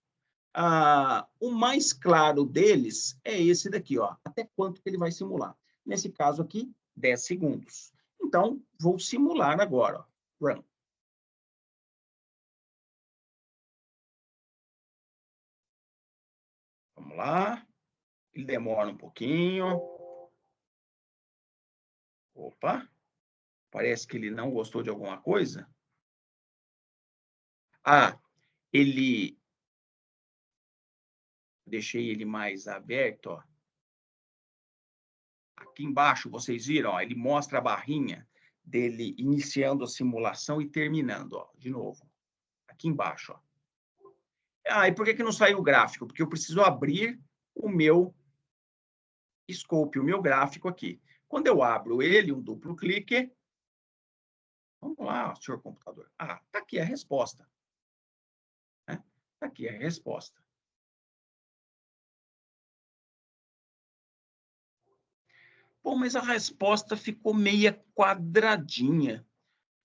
O mais claro deles é esse daqui, ó. Até quanto que ele vai simular. Nesse caso aqui, 10 segundos. Então, vou simular agora, ó. Run. Vamos lá. Ele demora um pouquinho. Opa. Parece que ele não gostou de alguma coisa. Ele... Deixei ele mais aberto, ó. Aqui embaixo, vocês viram, ó, ele mostra a barrinha dele iniciando a simulação e terminando, ó, de novo. Aqui embaixo, ó. E por que não saiu o gráfico? Porque eu preciso abrir o meu scope, o meu gráfico aqui. Quando eu abro ele, um duplo clique. Vamos lá, senhor computador. Tá aqui a resposta. Tá aqui a resposta. Pô, mas a resposta ficou meia quadradinha.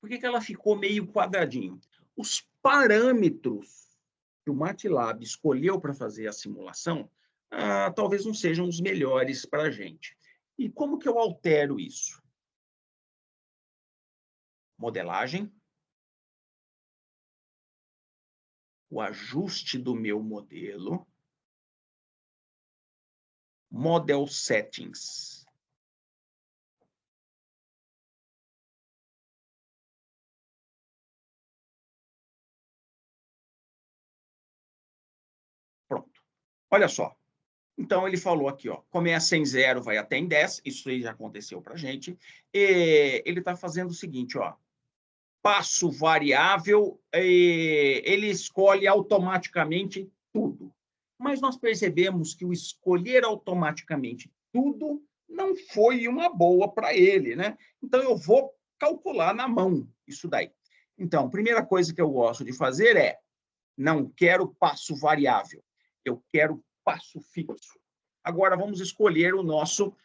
Por que ela ficou meio quadradinho? Os parâmetros que o MATLAB escolheu para fazer a simulação, talvez não sejam os melhores para a gente. E como que eu altero isso? Modelagem. O ajuste do meu modelo. Model Settings. Pronto. Olha só. Então, ele falou aqui, ó, começa em 0, vai até em 10. Isso aí já aconteceu para a gente. E ele está fazendo o seguinte, ó. Passo variável, ele escolhe automaticamente tudo. Mas nós percebemos que o escolher automaticamente tudo não foi uma boa para ele, né? Então, eu vou calcular na mão isso daí. Então, a primeira coisa que eu gosto de fazer é, não quero passo variável, eu quero passo fixo. Agora, vamos escolher o nosso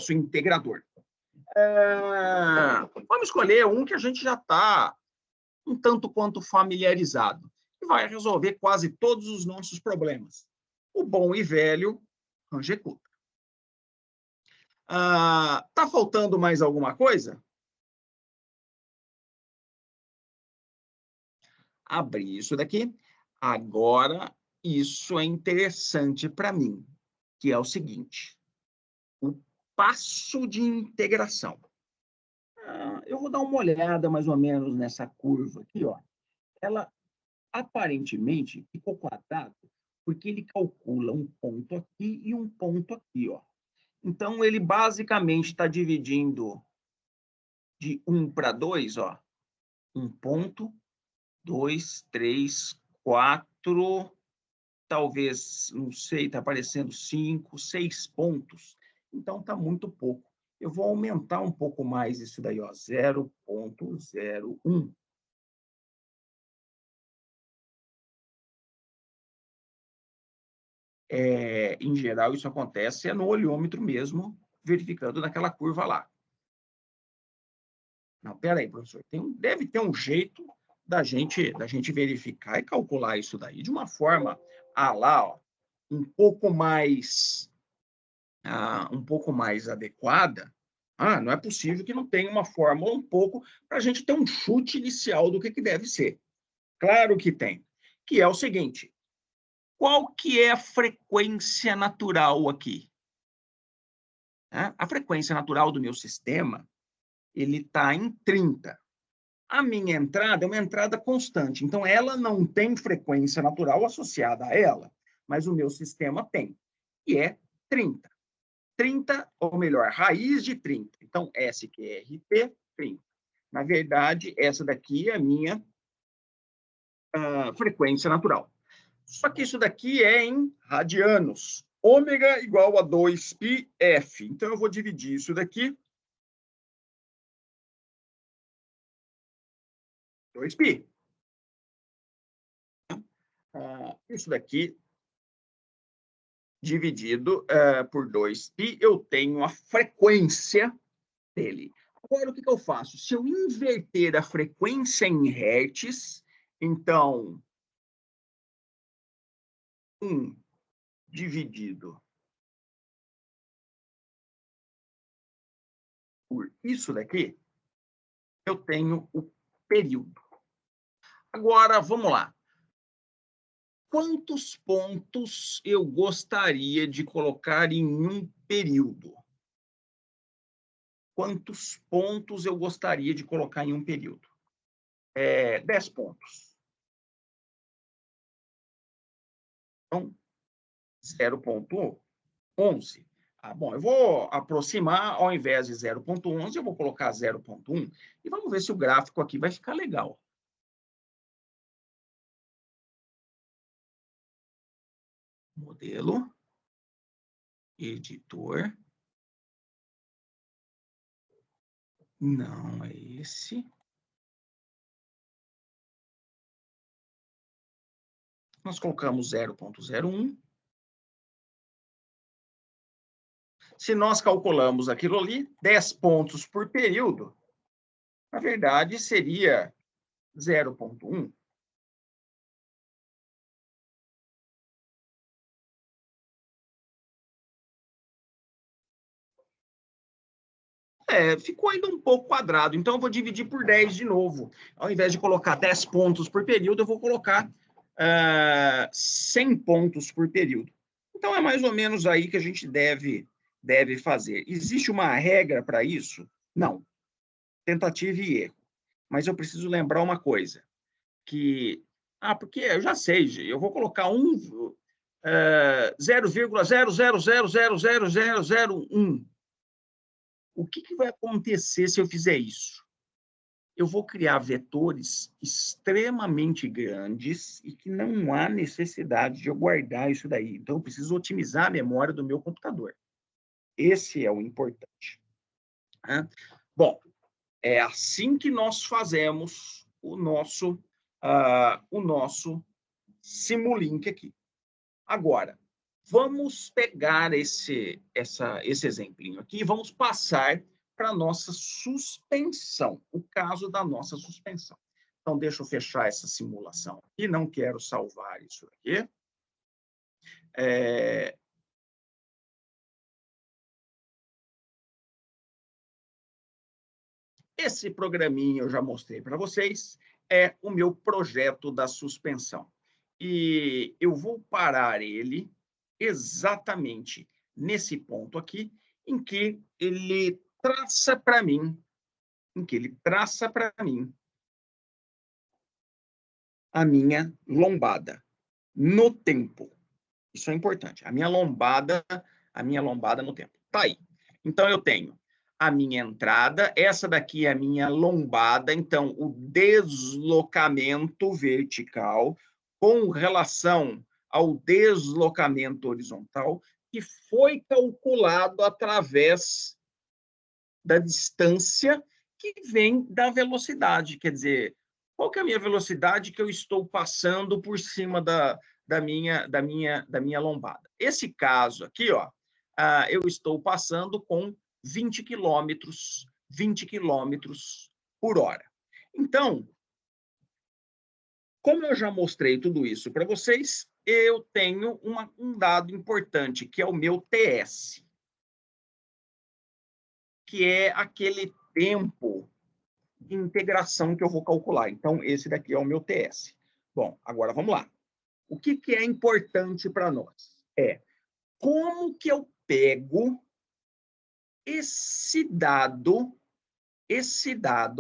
integrador. Vamos escolher um que a gente já está um tanto quanto familiarizado, que vai resolver quase todos os nossos problemas. O bom e velho Rangecuta. Tá faltando mais alguma coisa? Abrir isso daqui. Agora, isso é interessante para mim, que é o seguinte: o passo de integração. Eu vou dar uma olhada mais ou menos nessa curva aqui, ó. Ela aparentemente ficou quadrada porque ele calcula um ponto aqui e um ponto aqui, ó. Então, ele basicamente está dividindo de 1 para 2, ó. 1 ponto, 2, 3, 4, talvez, não sei, está aparecendo 5, 6 pontos. Então, está muito pouco. Eu vou aumentar um pouco mais isso daí, ó, 0,01. Em geral, isso acontece no olhômetro mesmo, verificando naquela curva lá. Não, espera aí, professor. Deve ter um jeito da gente verificar e calcular isso daí de uma forma lá, ó, um pouco mais adequada. Não é possível que não tenha uma fórmula um pouco para a gente ter um chute inicial do que deve ser. Claro que tem. Que é o seguinte: qual que é a frequência natural aqui? A frequência natural do meu sistema, ele está em 30. A minha entrada é uma entrada constante, então ela não tem frequência natural associada a ela, mas o meu sistema tem, e é 30. 30, ou melhor, raiz de 30. Então, SQRT, 30. Na verdade, essa daqui é a minha frequência natural. Só que isso daqui é em radianos. Ômega igual a 2πf. Então, eu vou dividir isso daqui 2π. Isso daqui dividido por 2π, eu tenho a frequência dele. Agora, o que eu faço? Se eu inverter a frequência em hertz, então, 1 dividido por isso daqui, eu tenho o período. Agora, vamos lá. Quantos pontos eu gostaria de colocar em um período? Quantos pontos eu gostaria de colocar em um período? 10 pontos. Então, 0,11. Bom, eu vou aproximar, ao invés de 0,11, eu vou colocar 0,1. E vamos ver se o gráfico aqui vai ficar legal. Modelo, editor. Não é esse. Nós colocamos 0,01. Se nós calculamos aquilo ali, 10 pontos por período, na verdade, seria 0,1. Ficou ainda um pouco quadrado, então eu vou dividir por 10 de novo. Ao invés de colocar 10 pontos por período, eu vou colocar 100 pontos por período. Então, é mais ou menos aí que a gente deve fazer. Existe uma regra para isso? Não. Tentativa e erro. Mas eu preciso lembrar uma coisa, que... porque eu já sei, eu vou colocar 0,000000001. O que vai acontecer se eu fizer isso? Eu vou criar vetores extremamente grandes e que não há necessidade de eu guardar isso daí. Então, eu preciso otimizar a memória do meu computador. Esse é o importante. Bom, É assim que nós fazemos o nosso Simulink aqui. Agora, vamos pegar esse exemplinho aqui e vamos passar para a nossa suspensão, o caso da nossa suspensão. Então, deixa eu fechar essa simulação aqui, não quero salvar isso aqui. Esse programinha eu já mostrei para vocês, é o meu projeto da suspensão. E eu vou parar ele exatamente nesse ponto aqui, em que ele traça para mim, a minha lombada no tempo. Isso é importante. A minha lombada no tempo. Tá aí. Então eu tenho a minha entrada, essa daqui é a minha lombada, então o deslocamento vertical com relação ao deslocamento horizontal, que foi calculado através da distância que vem da velocidade. Quer dizer, qual que é a minha velocidade que eu estou passando por cima da minha lombada? Esse caso aqui, ó, eu estou passando com 20 quilômetros por hora. Então, como eu já mostrei tudo isso para vocês, eu tenho um dado importante, que é o meu TS, que é aquele tempo de integração que eu vou calcular. Então, esse daqui é o meu TS. Bom, agora vamos lá. O que é importante para nós? É como que eu pego esse dado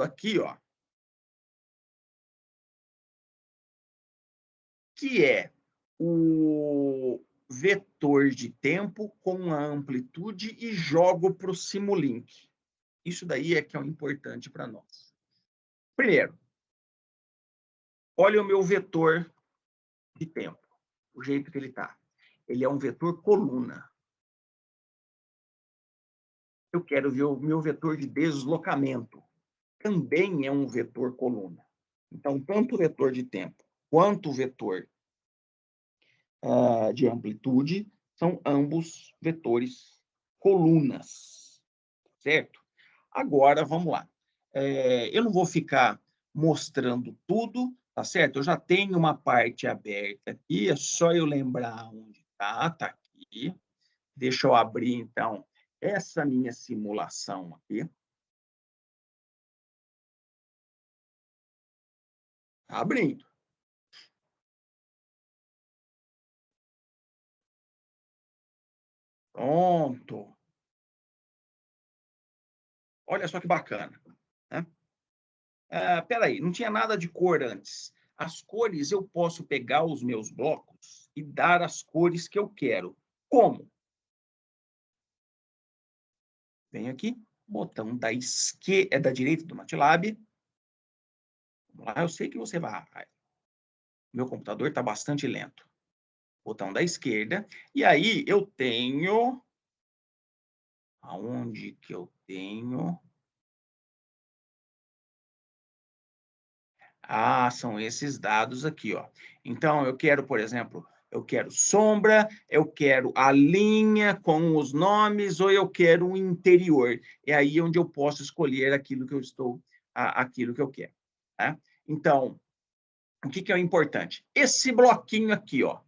aqui, ó, que é o vetor de tempo com a amplitude e jogo para o Simulink. Isso daí é que é o importante para nós. Primeiro, olha o meu vetor de tempo, o jeito que ele está. Ele é um vetor coluna. Eu quero ver o meu vetor de deslocamento. Também é um vetor coluna. Então, tanto o vetor de tempo quanto o vetor de amplitude são ambos vetores colunas, certo? Agora, vamos lá. Eu não vou ficar mostrando tudo, tá certo? Eu já tenho uma parte aberta aqui, é só eu lembrar onde está, tá aqui. Deixa eu abrir, então, essa minha simulação aqui. Abrindo. Pronto. Olha só que bacana, né? Espera aí, não tinha nada de cor antes. As cores, eu posso pegar os meus blocos e dar as cores que eu quero. Como? Venho aqui, botão da esquerda, da direita do MATLAB. Vamos lá, eu sei que você vai. Meu computador está bastante lento. Botão da esquerda. E aí eu tenho. Aonde que eu tenho? São esses dados aqui, ó. Então, eu quero, por exemplo, eu quero sombra, eu quero a linha com os nomes, ou eu quero um interior. É aí onde eu posso escolher aquilo que eu estou, aquilo que eu quero. Tá? Então, o que é o importante? Esse bloquinho aqui, ó,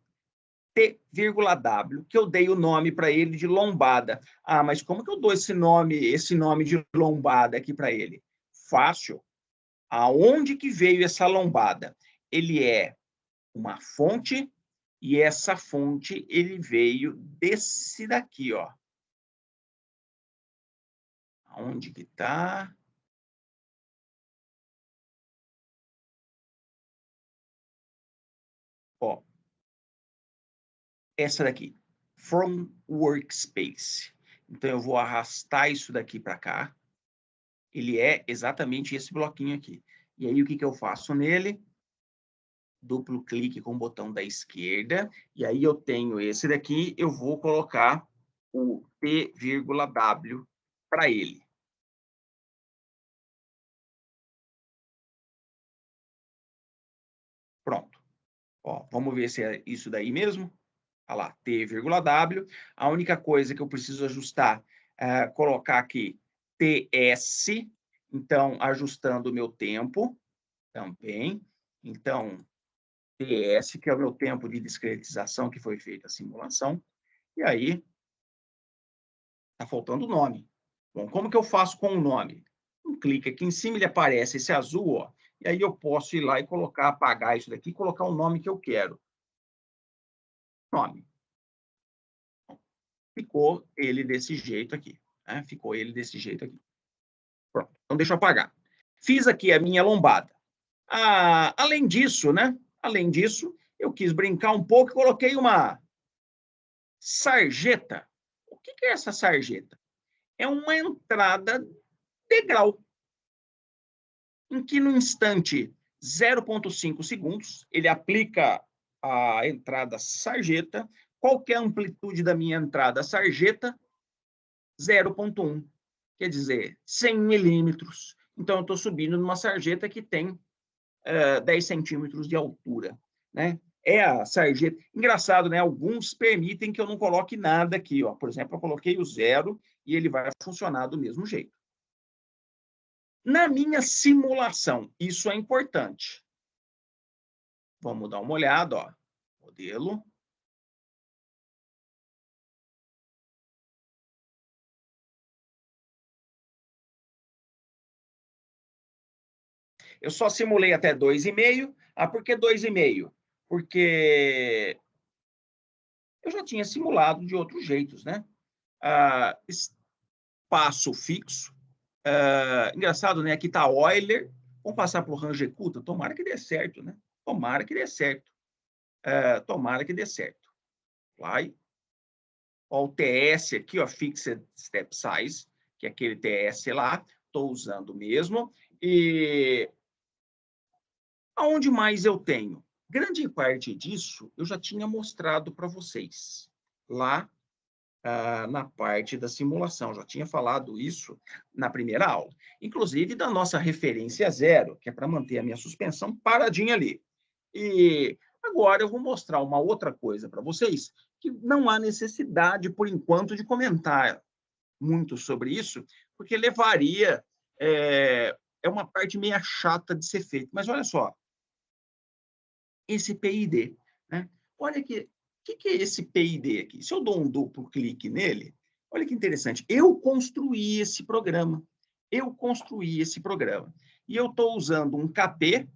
T,W, que eu dei o nome para ele de lombada. Mas como que eu dou esse nome de lombada aqui para ele? Fácil. Aonde que veio essa lombada? Ele é uma fonte, e essa fonte ele veio desse daqui, ó. Aonde que tá? Ó, essa daqui, from workspace. Então eu vou arrastar isso daqui para cá. Ele é exatamente esse bloquinho aqui. E aí o que eu faço nele? Duplo clique com o botão da esquerda, e aí eu tenho esse daqui, eu vou colocar o T,W para ele. Pronto. Ó, vamos ver se é isso daí mesmo. Olha lá, T, W. A única coisa que eu preciso ajustar é colocar aqui TS. Então, ajustando o meu tempo também. Então, TS, que é o meu tempo de discretização que foi feita a simulação. E aí, está faltando o nome. Bom, como que eu faço com o nome? Um clique aqui em cima, ele aparece esse azul, ó. E aí eu posso ir lá e colocar, apagar isso daqui e colocar o nome que eu quero. Nome. Ficou ele desse jeito aqui. Né? Ficou ele desse jeito aqui. Pronto. Então, deixa eu apagar. Fiz aqui a minha lombada. Além disso, né? Além disso, eu quis brincar um pouco e coloquei uma sarjeta. O que é essa sarjeta? É uma entrada degrau, em que no instante 0,5 segundos, ele aplica a entrada sarjeta. Qual que é a amplitude da minha entrada sarjeta? 0,1. Quer dizer, 100 milímetros. Então, eu estou subindo numa sarjeta que tem 10 centímetros de altura. Né? É a sarjeta. Engraçado, né? Alguns permitem que eu não coloque nada aqui. Ó. Por exemplo, eu coloquei o 0 e ele vai funcionar do mesmo jeito. Na minha simulação, isso é importante. Vamos dar uma olhada, ó. Modelo. Eu só simulei até 2,5. Por que 2,5? Porque eu já tinha simulado de outros jeitos, né? Espaço fixo. Engraçado, né? Aqui está Euler. Vamos passar para o Range-Kutta. Tomara que dê certo, né? Tomara que dê certo. Tomara que dê certo. Vai. Ó, o TS aqui, ó, Fixed Step Size, que é aquele TS lá. Estou usando mesmo. E aonde mais eu tenho? Grande parte disso eu já tinha mostrado para vocês lá na parte da simulação. Já tinha falado isso na primeira aula. Inclusive da nossa referência zero, que é para manter a minha suspensão paradinha ali. E agora eu vou mostrar uma outra coisa para vocês, que não há necessidade, por enquanto, de comentar muito sobre isso, porque levaria... é uma parte meio chata de ser feita. Mas olha só, esse PID. Né? Olha aqui, o que é esse PID aqui? Se eu dou um duplo clique nele, olha que interessante, eu construí esse programa. Eu construí esse programa. E eu estou usando um KP,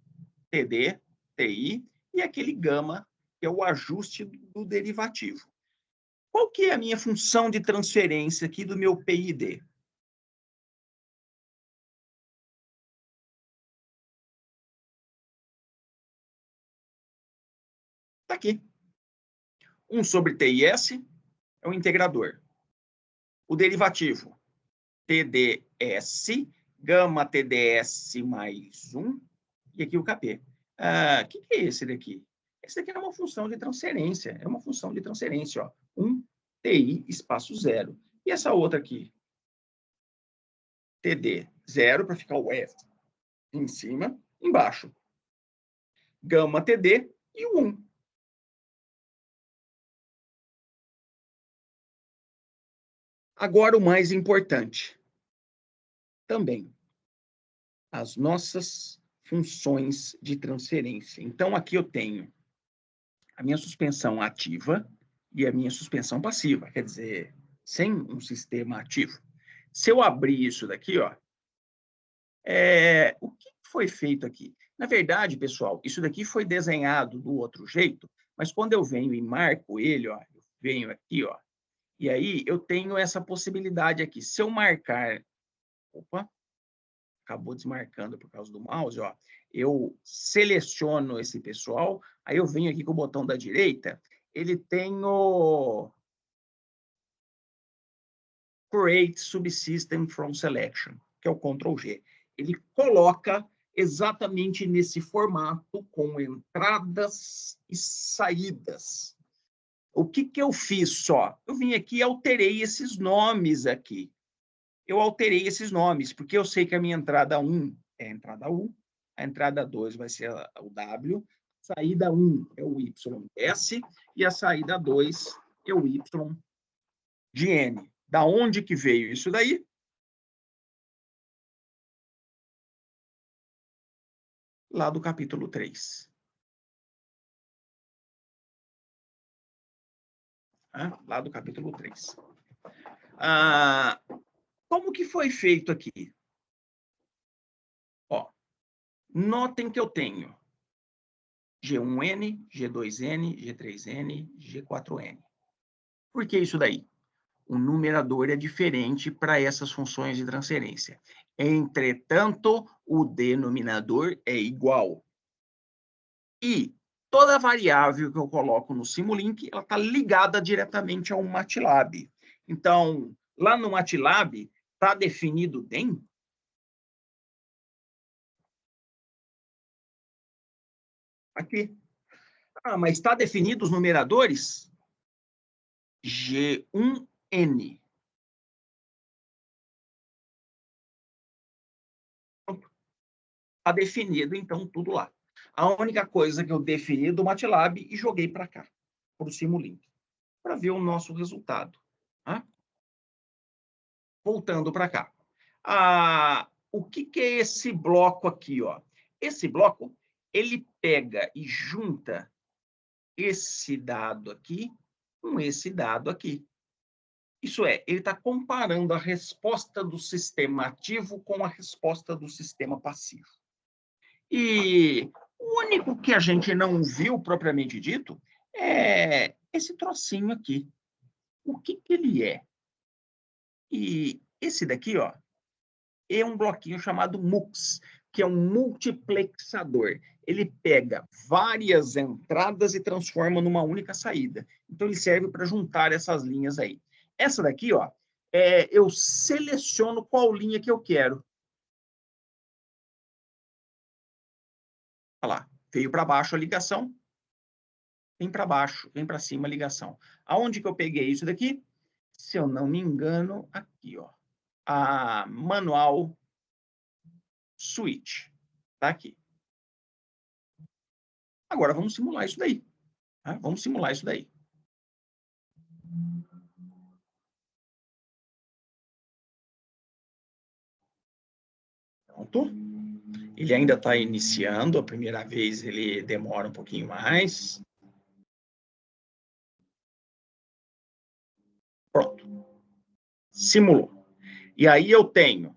TD, TI, e aquele gama, que é o ajuste do derivativo. Qual que é a minha função de transferência aqui do meu PID? Está aqui. 1 sobre TIS é o integrador. O derivativo, TDS, gama TDS mais 1, e aqui o KP. O que é esse daqui? Esse daqui é uma função de transferência. É uma função de transferência. Ó. 1 TI espaço 0. E essa outra aqui? TD 0, para ficar o F em cima, embaixo. Gama TD e o 1. Agora o mais importante. Também. As nossas funções de transferência. Então, aqui eu tenho a minha suspensão ativa e a minha suspensão passiva, quer dizer, sem um sistema ativo. Se eu abrir isso daqui, ó, o que foi feito aqui? Na verdade, pessoal, isso daqui foi desenhado do outro jeito, mas quando eu venho e marco ele, ó, eu venho aqui, ó, e aí eu tenho essa possibilidade aqui. Se eu marcar... Opa! Acabou desmarcando por causa do mouse, ó. Eu seleciono esse pessoal, aí eu venho aqui com o botão da direita, ele tem o Create Subsystem from Selection, que é o Ctrl G. Ele coloca exatamente nesse formato, com entradas e saídas. O que eu fiz só? Eu vim aqui e alterei esses nomes aqui. Eu alterei esses nomes, porque eu sei que a minha entrada 1 é a entrada U, a entrada 2 vai ser o W, Saída 1 é o YS e a saída 2 é o Y de N. Da onde que veio isso daí? Lá do capítulo 3. Lá do capítulo 3. Como que foi feito aqui? Ó, notem que eu tenho G1N, G2N, G3N, G4N. Por que isso daí? O numerador é diferente para essas funções de transferência. Entretanto, o denominador é igual. E toda variável que eu coloco no Simulink, ela está ligada diretamente ao MATLAB. Então, lá no MATLAB, está definido o DEM? Aqui. Mas está definido os numeradores? G1N. Está definido, então, tudo lá. A única coisa que eu defini do MATLAB e joguei para cá, para o Simulink, para ver o nosso resultado. Tá? Voltando para cá. O que é esse bloco aqui? Ó? Esse bloco, ele pega e junta esse dado aqui com esse dado aqui. Isso é, ele está comparando a resposta do sistema ativo com a resposta do sistema passivo. E o único que a gente não viu, propriamente dito, é esse trocinho aqui. O que ele é? E esse daqui, ó, é um bloquinho chamado MUX, que é um multiplexador. Ele pega várias entradas e transforma numa única saída. Então, ele serve para juntar essas linhas aí. Essa daqui, ó, eu seleciono qual linha que eu quero. Olha lá, veio para baixo a ligação, vem para baixo, vem para cima a ligação. Aonde que eu peguei isso daqui? Se eu não me engano, aqui, ó. A manual switch. Tá aqui. Agora vamos simular isso daí. Tá? Vamos simular isso daí. Pronto. Ele ainda está iniciando, a primeira vez ele demora um pouquinho mais. Pronto. Simulou. E aí eu tenho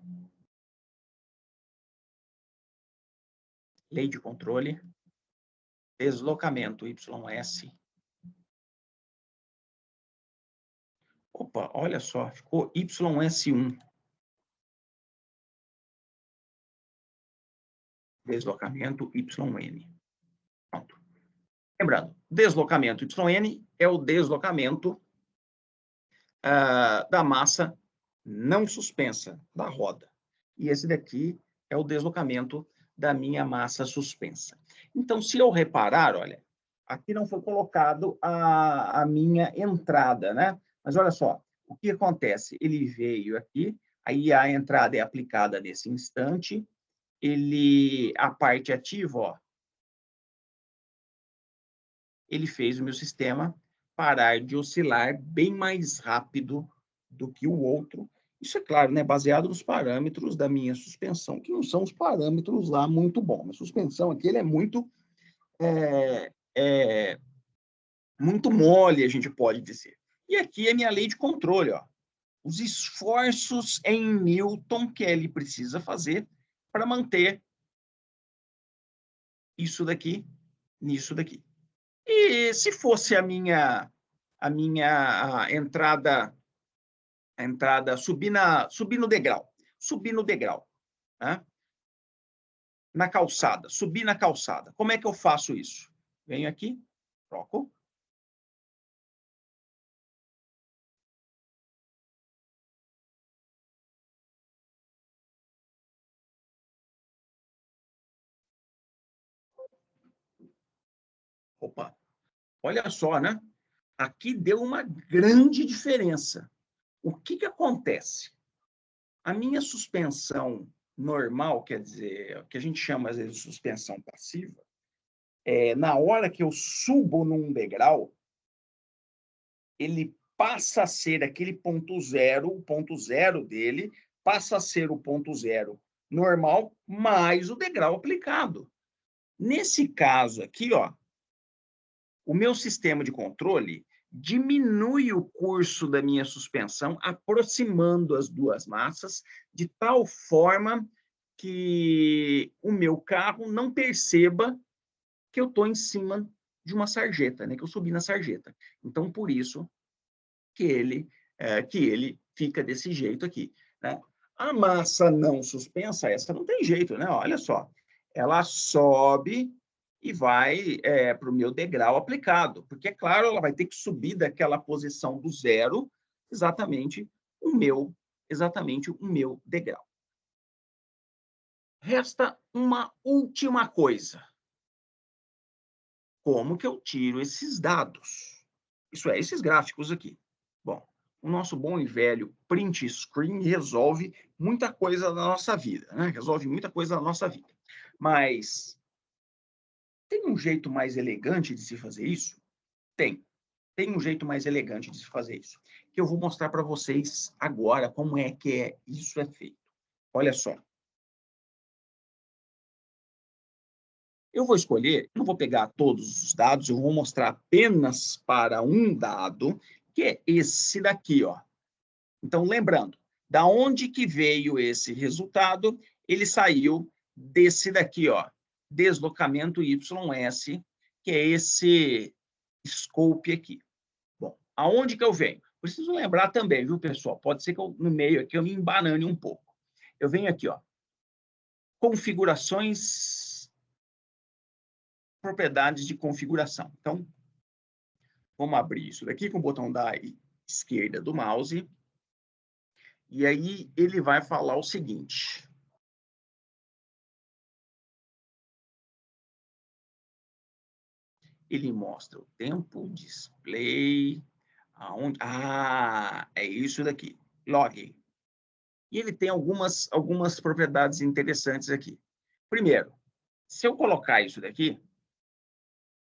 lei de controle, deslocamento YS. Opa, olha só, ficou YS1. Deslocamento YN. Pronto. Lembrando, deslocamento YN é o deslocamento da massa não suspensa da roda. E esse daqui é o deslocamento da minha massa suspensa. Então, se eu reparar, olha, aqui não foi colocado a minha entrada, né? Mas olha só, o que acontece? Ele veio aqui, aí a entrada é aplicada nesse instante, a parte ativa, ó, ele fez o meu sistema parar de oscilar bem mais rápido do que o outro. Isso é claro, né, baseado nos parâmetros da minha suspensão, que não são os parâmetros lá muito bons. A suspensão aqui ele é muito, muito mole, a gente pode dizer. E aqui é minha lei de controle, ó. Os esforços em Newton que ele precisa fazer para manter isso daqui nisso daqui. E se fosse a minha entrada subir no degrau, né? Na calçada, subir na calçada. Como é que eu faço isso? Venho aqui, troco. Opa, olha só, né? Aqui deu uma grande diferença. O que acontece? A minha suspensão normal, quer dizer, o que a gente chama às vezes de suspensão passiva, na hora que eu subo num degrau, ele passa a ser aquele ponto zero, o ponto zero dele passa a ser o ponto zero normal mais o degrau aplicado. Nesse caso aqui, ó, o meu sistema de controle diminui o curso da minha suspensão, aproximando as duas massas, de tal forma que o meu carro não perceba que eu estou em cima de uma sarjeta, né? Que eu subi na sarjeta. Então, por isso que ele fica desse jeito aqui, né? A massa não suspensa, essa não tem jeito, né? Olha só, ela sobe e vai para o meu degrau aplicado, porque, é claro, ela vai ter que subir daquela posição do zero exatamente exatamente o meu degrau. Resta uma última coisa. Como que eu tiro esses dados? Isso é, esses gráficos aqui. Bom, o nosso bom e velho print screen resolve muita coisa na nossa vida, né? Resolve muita coisa na nossa vida. Mas tem um jeito mais elegante de se fazer isso? Tem. Tem um jeito mais elegante de se fazer isso, que eu vou mostrar para vocês agora como é que isso é feito. Olha só. Eu vou escolher, não vou pegar todos os dados, eu vou mostrar apenas para um dado, que é esse daqui, ó. Então, lembrando, da onde que veio esse resultado? Ele saiu desse daqui, ó, deslocamento YS, que é esse scope aqui. Bom, aonde que eu venho? Preciso lembrar também, viu, pessoal? Pode ser que no meio aqui eu me embanane um pouco. Eu venho aqui, ó, configurações, propriedades de configuração. Então, vamos abrir isso daqui com o botão da esquerda do mouse. E aí ele vai falar o seguinte. Ele mostra o tempo, display, aonde... Ah, é isso daqui, login. E ele tem algumas propriedades interessantes aqui. Primeiro, se eu colocar isso daqui,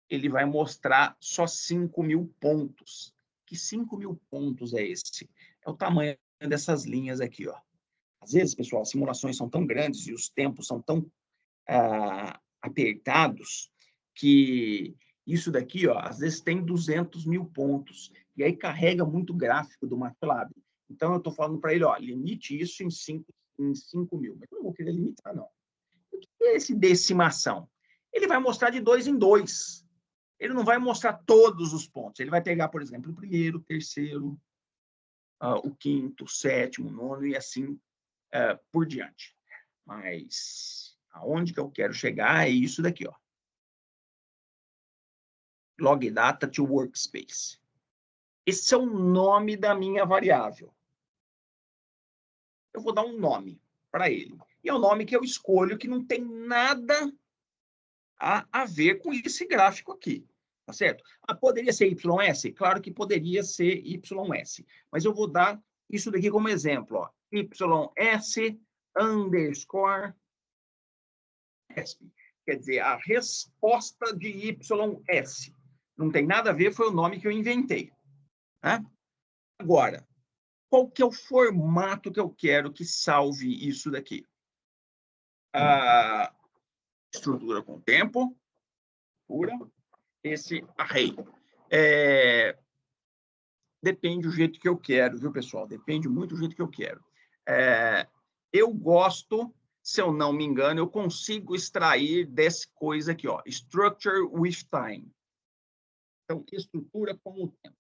ele vai mostrar só 5.000 pontos. Que 5.000 pontos é esse? É o tamanho dessas linhas aqui, ó. Às vezes, pessoal, as simulações são tão grandes e os tempos são tão apertados que isso daqui, ó, às vezes tem 200.000 pontos. E aí carrega muito gráfico do MATLAB. Então, eu estou falando para ele, ó, limite isso em 5.000. Mas eu não vou querer limitar, não. O que é esse decimação? Ele vai mostrar de 2 em 2. Ele não vai mostrar todos os pontos. Ele vai pegar, por exemplo, o primeiro, o terceiro, o quinto, o sétimo, o nono e assim por diante. Mas aonde que eu quero chegar é isso daqui, ó. Log data to workspace. Esse é o nome da minha variável. Eu vou dar um nome para ele. E é o nome que eu escolho que não tem nada a ver com esse gráfico aqui. Tá certo? Poderia ser YS? Claro que poderia ser YS. Mas eu vou dar isso daqui como exemplo. Ó. YS underscore ESP. Quer dizer, a resposta de YS. Não tem nada a ver, foi o nome que eu inventei. Né? Agora, qual que é o formato que eu quero que salve isso daqui? A estrutura com tempo, pura, esse array. Depende do jeito que eu quero, viu, pessoal? Depende muito do jeito que eu quero. Eu gosto, se eu não me engano, eu consigo extrair dessa coisa aqui, ó, structure with time. Então, estrutura com o tempo.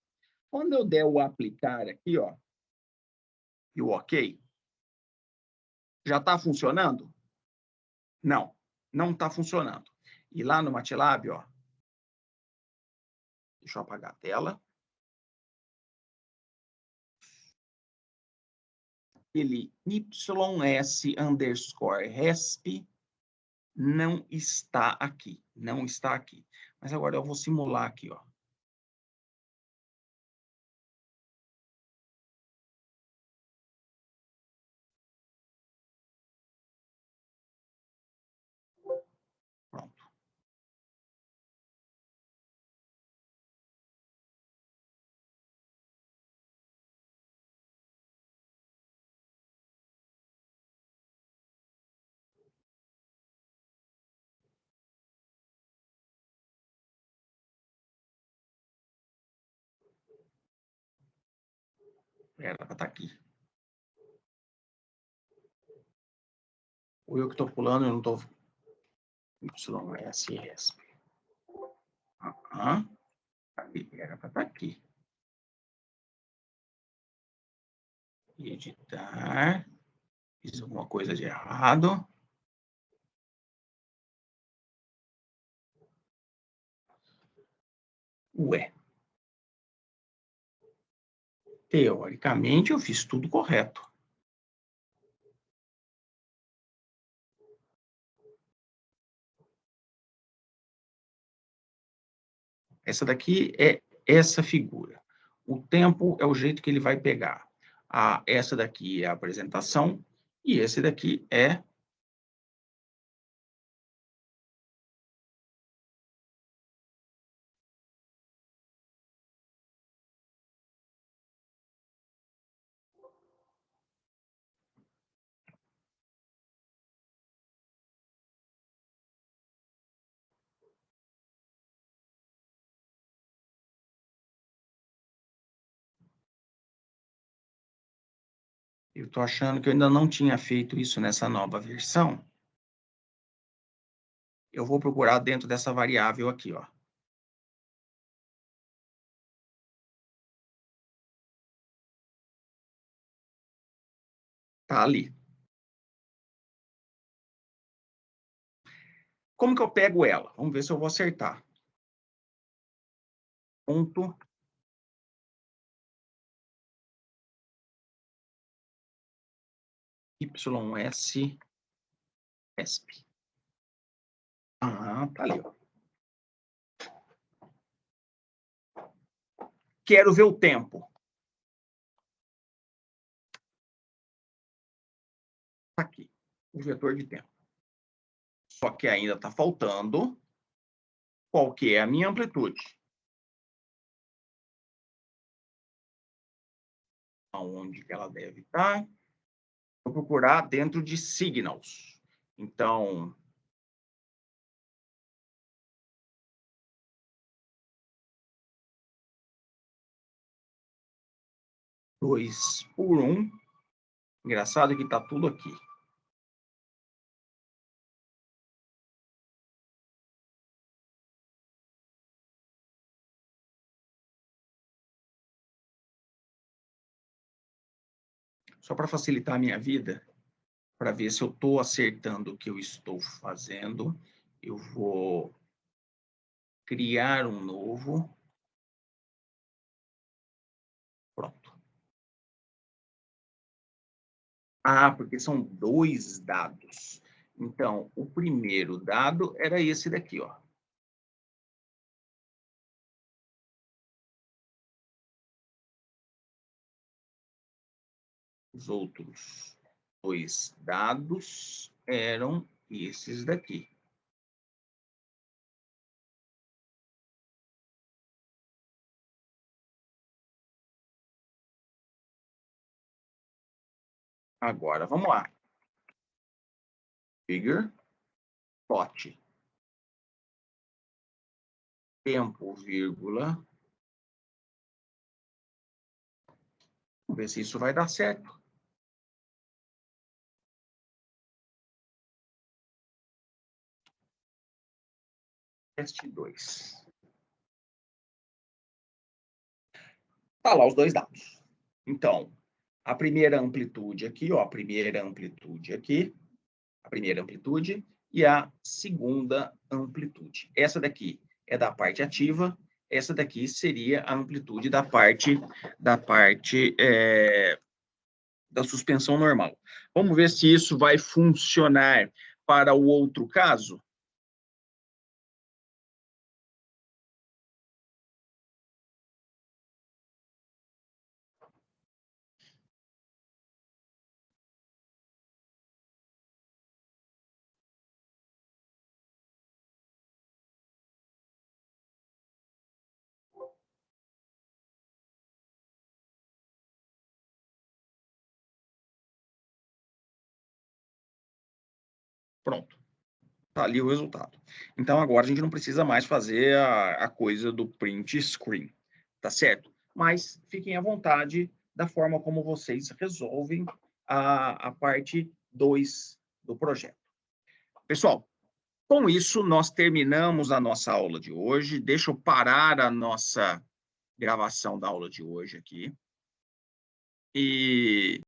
Quando eu der o aplicar aqui, ó, e o OK, já está funcionando? Não, não está funcionando. E lá no MATLAB, ó, deixa eu apagar a tela. Ele YS underscore resp não está aqui. Não está aqui. Mas agora eu vou simular aqui, ó. Pronto. Era para estar aqui. Ou eu que estou pulando, eu não estou... YSRESP. Era para estar aqui. Editar. Fiz alguma coisa de errado. Ué. Teoricamente, eu fiz tudo correto. Essa daqui é essa figura. O tempo é o jeito que ele vai pegar. Essa daqui é a apresentação e esse daqui é... Eu estou achando que eu ainda não tinha feito isso nessa nova versão. Eu vou procurar dentro dessa variável aqui, ó. Tá ali. Como que eu pego ela? Vamos ver se eu vou acertar. Ponto. YS ESP. Tá ali, ó. Quero ver o tempo. Aqui, o vetor de tempo. Só que ainda está faltando qual que é a minha amplitude. Aonde que ela deve estar? Vou procurar dentro de signals. Então, dois por um. Engraçado que está tudo aqui. Só para facilitar a minha vida, para ver se eu estou acertando o que eu estou fazendo, eu vou criar um novo. Pronto. Porque são dois dados. Então, o primeiro dado era esse daqui, ó. Os outros dois dados eram esses daqui. Agora, vamos lá. Figure, plot. Tempo, vírgula. Vamos ver se isso vai dar certo. Teste 2. Tá lá os dois dados. Então, a primeira amplitude aqui, ó, a primeira amplitude aqui, a primeira amplitude e a segunda amplitude. Essa daqui é da parte ativa, essa daqui seria a amplitude da parte da suspensão normal. Vamos ver se isso vai funcionar para o outro caso. Pronto. Está ali o resultado. Então, agora a gente não precisa mais fazer a coisa do print screen, tá certo? Mas fiquem à vontade da forma como vocês resolvem a parte 2 do projeto. Pessoal, com isso, nós terminamos a nossa aula de hoje. Deixa eu parar a nossa gravação da aula de hoje aqui. E